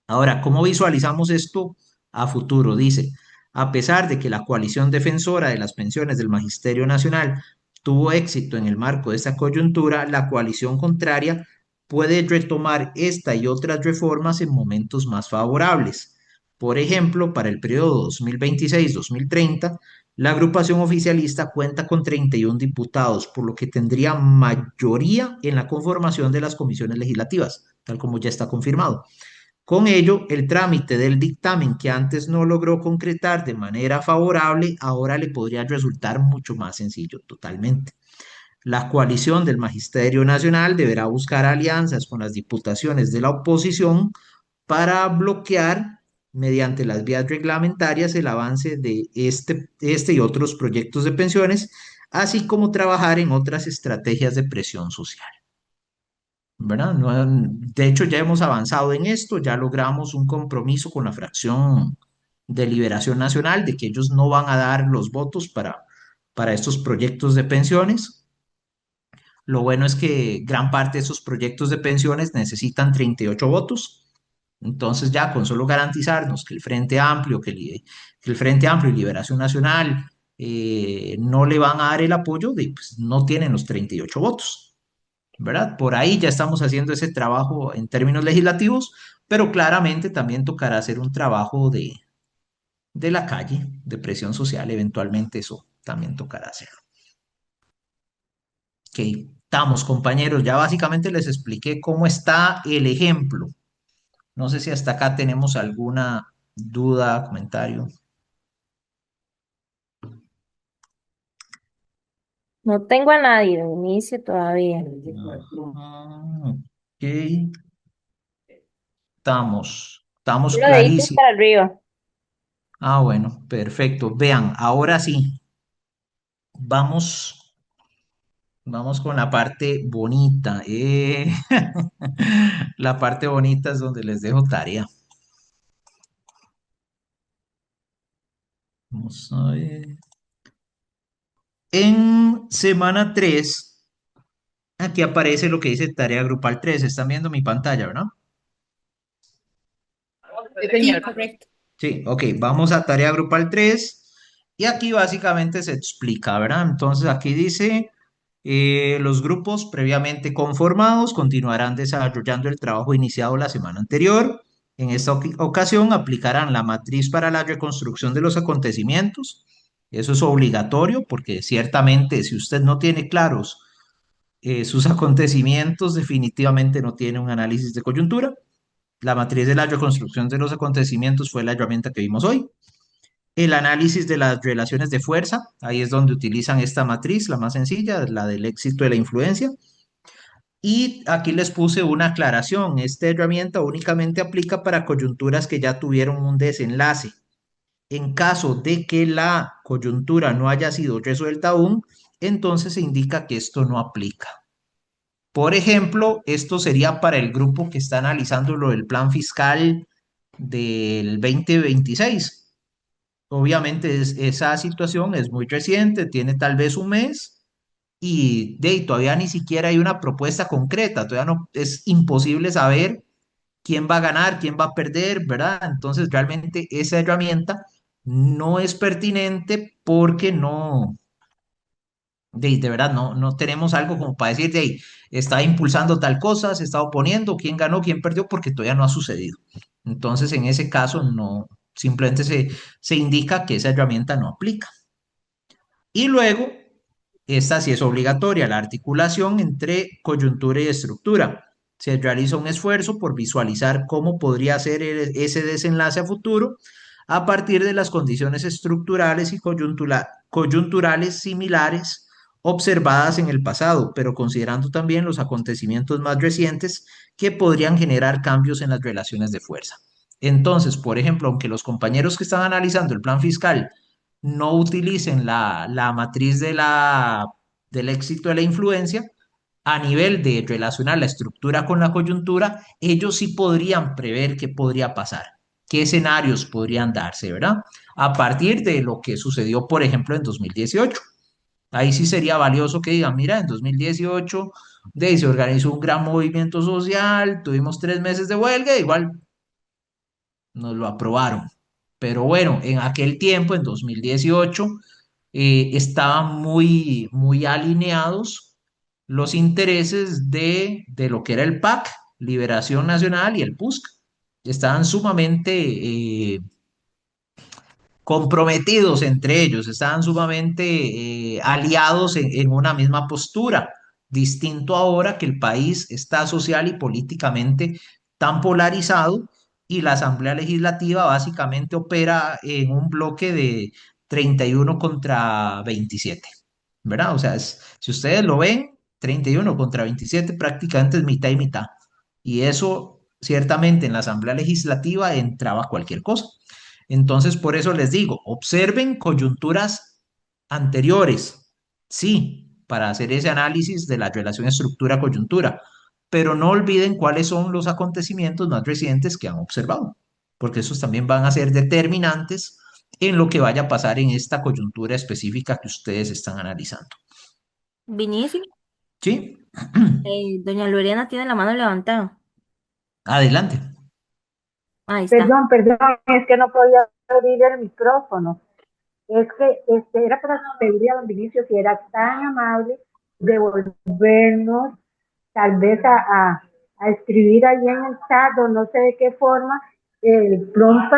Ahora, ¿cómo visualizamos esto a futuro? Dice, a pesar de que la coalición defensora de las pensiones del Magisterio Nacional tuvo éxito en el marco de esta coyuntura, la coalición contraria puede retomar esta y otras reformas en momentos más favorables. Por ejemplo, para el periodo 2026-2030, la agrupación oficialista cuenta con 31 diputados, por lo que tendría mayoría en la conformación de las comisiones legislativas, tal como ya está confirmado. Con ello, el trámite del dictamen que antes no logró concretar de manera favorable, ahora le podría resultar mucho más sencillo totalmente. La coalición del Magisterio Nacional deberá buscar alianzas con las diputaciones de la oposición para bloquear, mediante las vías reglamentarias, el avance de este y otros proyectos de pensiones, así como trabajar en otras estrategias de presión social. ¿Verdad? De hecho, ya hemos avanzado en esto, ya logramos un compromiso con la fracción de Liberación Nacional de que ellos no van a dar los votos para estos proyectos de pensiones. Lo bueno es que gran parte de esos proyectos de pensiones necesitan 38 votos. Entonces ya con solo garantizarnos que el Frente Amplio, que el Frente Amplio y Liberación Nacional no le van a dar el apoyo, pues no tienen los 38 votos. ¿Verdad? Por ahí ya estamos haciendo ese trabajo en términos legislativos, pero claramente también tocará hacer un trabajo de la calle, de presión social, eventualmente eso también tocará hacerlo. Ok, estamos compañeros, ya básicamente les expliqué cómo está el ejemplo. No sé si hasta acá tenemos alguna duda, comentario. No tengo a nadie de inicio todavía. Ok, estamos Lo deditos clarísimos. para arriba. Ah, bueno, perfecto. Vean, ahora sí, vamos. Vamos con la parte bonita. La parte bonita es donde les dejo tarea. Vamos a ver. En semana 3, aquí aparece lo que dice tarea grupal 3. Están viendo mi pantalla, ¿verdad? Sí, señor. Correcto. Sí, ok. Vamos a tarea grupal 3. Y aquí básicamente se explica, ¿verdad? Entonces aquí dice, los grupos previamente conformados continuarán desarrollando el trabajo iniciado la semana anterior. En esta ocasión aplicarán la matriz para la reconstrucción de los acontecimientos. Eso es obligatorio porque ciertamente si usted no tiene claros sus acontecimientos, definitivamente no tiene un análisis de coyuntura. La matriz de la reconstrucción de los acontecimientos fue la herramienta que vimos hoy. El análisis de las relaciones de fuerza, ahí es donde utilizan esta matriz, la más sencilla, la del éxito de la influencia. Y aquí les puse una aclaración. Esta herramienta únicamente aplica para coyunturas que ya tuvieron un desenlace. En caso de que la coyuntura no haya sido resuelta aún, entonces se indica que esto no aplica. Por ejemplo, esto sería para el grupo que está analizando lo del plan fiscal del 2026. Obviamente esa situación es muy reciente, tiene tal vez un mes y todavía ni siquiera hay una propuesta concreta, todavía no es imposible saber quién va a ganar, quién va a perder, ¿verdad? Entonces realmente esa herramienta no es pertinente porque no, de verdad, no tenemos algo como para decir, está impulsando tal cosa, se está oponiendo, quién ganó, quién perdió, porque todavía no ha sucedido. Entonces, en ese caso, no, simplemente se indica que esa herramienta no aplica. Y luego, esta sí es obligatoria, la articulación entre coyuntura y estructura. Se realiza un esfuerzo por visualizar cómo podría ser ese desenlace a futuro a partir de las condiciones estructurales y coyunturales similares observadas en el pasado, pero considerando también los acontecimientos más recientes que podrían generar cambios en las relaciones de fuerza. Entonces, por ejemplo, aunque los compañeros que están analizando el plan fiscal no utilicen la matriz del éxito de la influencia, a nivel de relacionar la estructura con la coyuntura, ellos sí podrían prever qué podría pasar, qué escenarios podrían darse, ¿verdad? A partir de lo que sucedió, por ejemplo, en 2018. Ahí sí sería valioso que digan, mira, en 2018 se organizó un gran movimiento social, tuvimos 3 meses de huelga, igual nos lo aprobaron. Pero bueno, en aquel tiempo, en 2018, estaban muy alineados los intereses de lo que era el PAC, Liberación Nacional, y el PUSC. Estaban sumamente comprometidos entre ellos, estaban sumamente aliados en una misma postura. Distinto ahora que el país está social y políticamente tan polarizado y la Asamblea Legislativa básicamente opera en un bloque de 31 contra 27, ¿verdad? O sea, si ustedes lo ven, 31 contra 27 prácticamente es mitad y mitad. Y eso ciertamente en la Asamblea Legislativa entraba cualquier cosa. Entonces, por eso les digo, observen coyunturas anteriores, sí, para hacer ese análisis de la relación estructura-coyuntura, pero no olviden cuáles son los acontecimientos más recientes que han observado, porque esos también van a ser determinantes en lo que vaya a pasar en esta coyuntura específica que ustedes están analizando. Vinicio, ¿Sí? doña Lorena tiene la mano levantada. Adelante. Ahí está. Perdón, es que no podía abrir el micrófono. Es que era para pedirle a don Vinicio si era tan amable de volvernos tal vez a escribir ahí en el chat o no sé de qué forma el prompt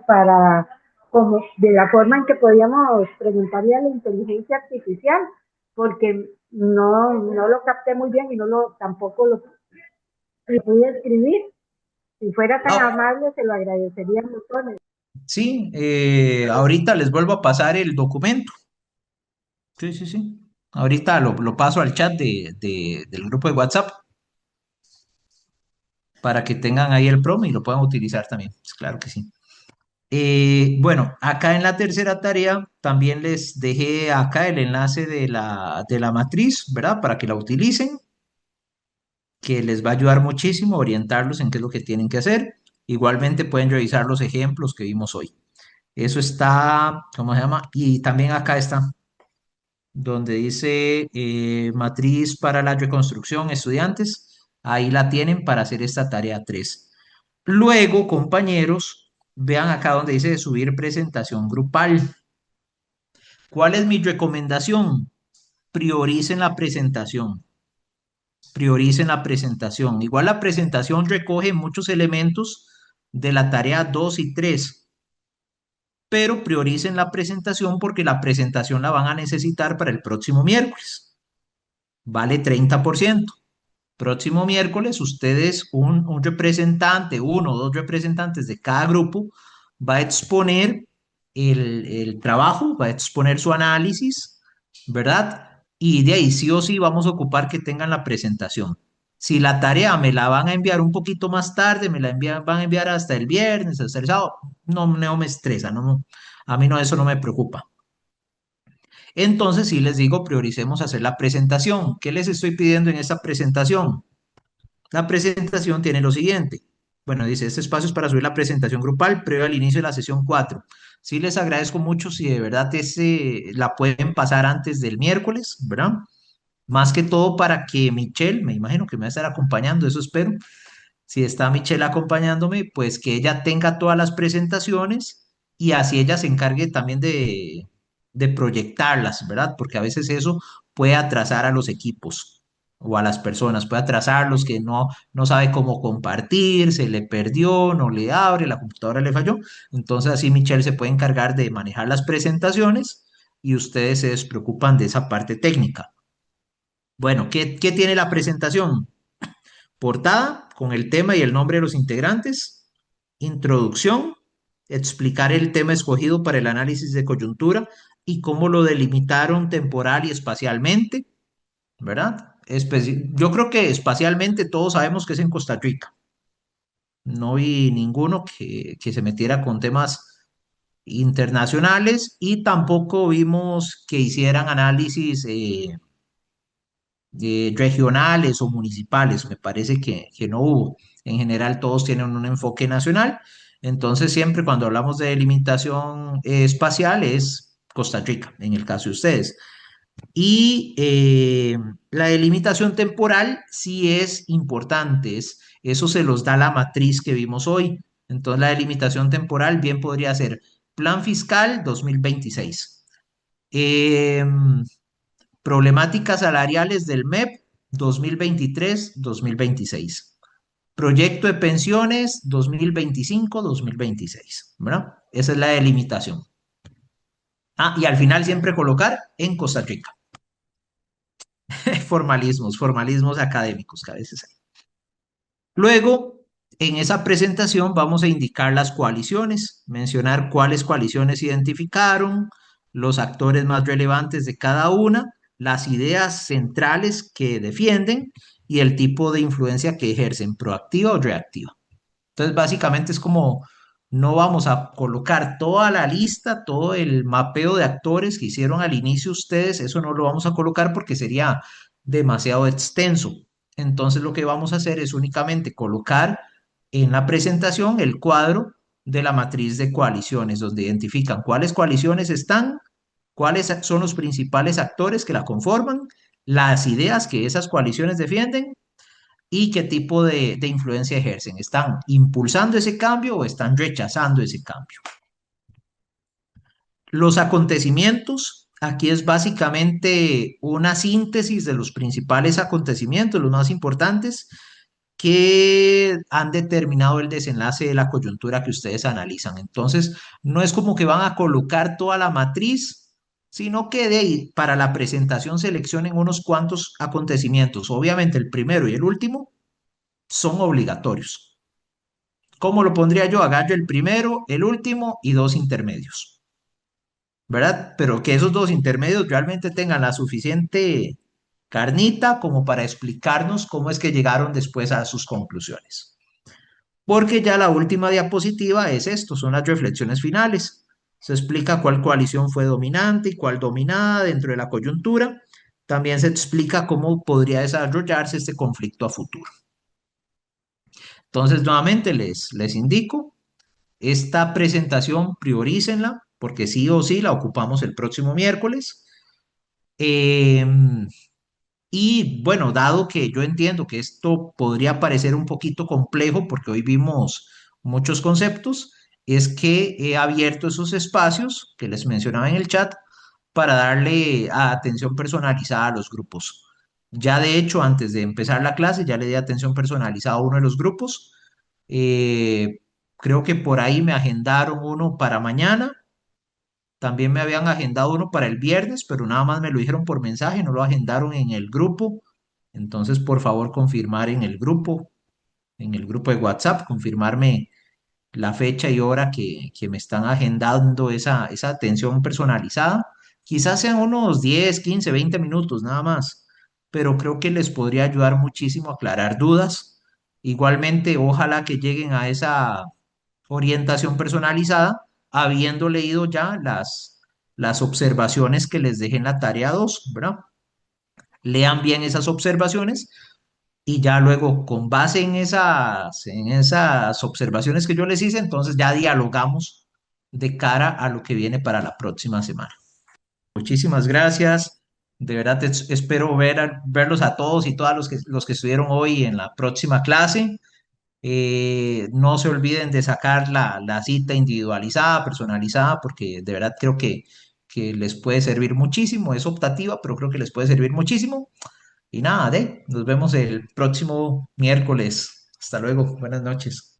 para como de la forma en que podíamos preguntarle a la inteligencia artificial, porque no lo capté muy bien y tampoco lo pude escribir. Si fuera tan amable, se lo agradecería mucho. Sí, ahorita les vuelvo a pasar el documento. Sí, sí, sí. Ahorita lo paso al chat del grupo de WhatsApp para que tengan ahí el promo y lo puedan utilizar también. Pues claro que sí. Bueno, acá en la tercera tarea también les dejé acá el enlace de la matriz, ¿verdad? Para que la utilicen, que les va a ayudar muchísimo a orientarlos en qué es lo que tienen que hacer. Igualmente pueden revisar los ejemplos que vimos hoy. Eso está, ¿cómo se llama? Y también acá está, donde dice matriz para la reconstrucción, estudiantes. Ahí la tienen para hacer esta tarea 3. Luego, compañeros, vean acá donde dice subir presentación grupal. ¿Cuál es mi recomendación? Prioricen la presentación. Prioricen la presentación. Igual la presentación recoge muchos elementos de la tarea 2 y 3, pero prioricen la presentación porque la presentación la van a necesitar para el próximo miércoles. Vale 30%. Próximo miércoles, ustedes, un representante, uno o dos representantes de cada grupo, va a exponer el trabajo, va a exponer su análisis, ¿verdad? Y de ahí sí o sí vamos a ocupar que tengan la presentación. Si la tarea me la van a enviar un poquito más tarde, me la van a enviar hasta el viernes, hasta el sábado, no me estresa, a mí no, eso no me preocupa. Entonces, sí les digo, prioricemos hacer la presentación. ¿Qué les estoy pidiendo en esta presentación? La presentación tiene lo siguiente. Bueno, dice, este espacio es para subir la presentación grupal previo al inicio de la sesión 4. Sí les agradezco mucho si de verdad la pueden pasar antes del miércoles, ¿verdad? Más que todo para que Michelle, me imagino que me va a estar acompañando, eso espero. Si está Michelle acompañándome, pues que ella tenga todas las presentaciones y así ella se encargue también de proyectarlas, ¿verdad? Porque a veces eso puede atrasar a los equipos o a las personas, puede atrasarlos que no sabe cómo compartir, se le perdió, no le abre, la computadora le falló. Entonces así Michelle se puede encargar de manejar las presentaciones y ustedes se despreocupan de esa parte técnica. Bueno, ¿qué tiene la presentación? Portada con el tema y el nombre de los integrantes. Introducción, explicar el tema escogido para el análisis de coyuntura y cómo lo delimitaron temporal y espacialmente, ¿verdad? Yo creo que espacialmente todos sabemos que es en Costa Rica. No vi ninguno que se metiera con temas internacionales y tampoco vimos que hicieran análisis regionales o municipales, me parece que no hubo. En general todos tienen un enfoque nacional, entonces siempre cuando hablamos de delimitación espacial es Costa Rica, en el caso de ustedes. Y la delimitación temporal sí es importante, eso se los da la matriz que vimos hoy. Entonces la delimitación temporal bien podría ser Plan Fiscal 2026. Problemáticas salariales del MEP 2023-2026. Proyecto de pensiones 2025-2026, ¿verdad? Esa es la delimitación. Ah, y al final siempre colocar en Costa Rica. Formalismos académicos que a veces hay. Luego, en esa presentación vamos a indicar las coaliciones, mencionar cuáles coaliciones identificaron, los actores más relevantes de cada una, las ideas centrales que defienden y el tipo de influencia que ejercen, proactiva o reactiva. Entonces, básicamente es como no vamos a colocar toda la lista, todo el mapeo de actores que hicieron al inicio ustedes, eso no lo vamos a colocar porque sería demasiado extenso. Entonces, lo que vamos a hacer es únicamente colocar en la presentación el cuadro de la matriz de coaliciones, donde identifican cuáles coaliciones están, cuáles son los principales actores que la conforman, las ideas que esas coaliciones defienden y qué tipo de influencia ejercen. ¿Están impulsando ese cambio o están rechazando ese cambio? Los acontecimientos, aquí es básicamente una síntesis de los principales acontecimientos, los más importantes, que han determinado el desenlace de la coyuntura que ustedes analizan. Entonces, no es como que van a colocar toda la matriz, sino que de ahí, para la presentación seleccionen unos cuantos acontecimientos. Obviamente, el primero y el último son obligatorios. ¿Cómo lo pondría yo? Agarro el primero, el último y dos intermedios, ¿verdad? Pero que esos dos intermedios realmente tengan la suficiente carnita como para explicarnos cómo es que llegaron después a sus conclusiones. Porque ya la última diapositiva es esto, son las reflexiones finales. Se explica cuál coalición fue dominante y cuál dominada dentro de la coyuntura. También se explica cómo podría desarrollarse este conflicto a futuro. Entonces, nuevamente les indico, esta presentación priorícenla, porque sí o sí la ocupamos el próximo miércoles. Y bueno, dado que yo entiendo que esto podría parecer un poquito complejo, porque hoy vimos muchos conceptos, es que he abierto esos espacios que les mencionaba en el chat para darle atención personalizada a los grupos. Ya de hecho, antes de empezar la clase, ya le di atención personalizada a uno de los grupos. Eh, Creo que por ahí me agendaron uno para mañana. También me habían agendado uno para el viernes, pero nada más me lo dijeron por mensaje, no lo agendaron en el grupo. Entonces, por favor, confirmar en el grupo de WhatsApp, confirmarme la fecha y hora que me están agendando esa atención personalizada. Quizás sean unos 10, 15, 20 minutos nada más, pero creo que les podría ayudar muchísimo a aclarar dudas. Igualmente, ojalá que lleguen a esa orientación personalizada habiendo leído ya las observaciones que les dejé en la tarea 2, ¿verdad? Lean bien esas observaciones y ya luego, con base en esas observaciones que yo les hice, entonces ya dialogamos de cara a lo que viene para la próxima semana. Muchísimas gracias. De verdad espero verlos a todos y todas los que estuvieron hoy en la próxima clase. No se olviden de sacar la cita individualizada, personalizada, porque de verdad creo que les puede servir muchísimo. Es optativa, pero creo que les puede servir muchísimo. Y nada, nos vemos el próximo miércoles. Hasta luego. Buenas noches.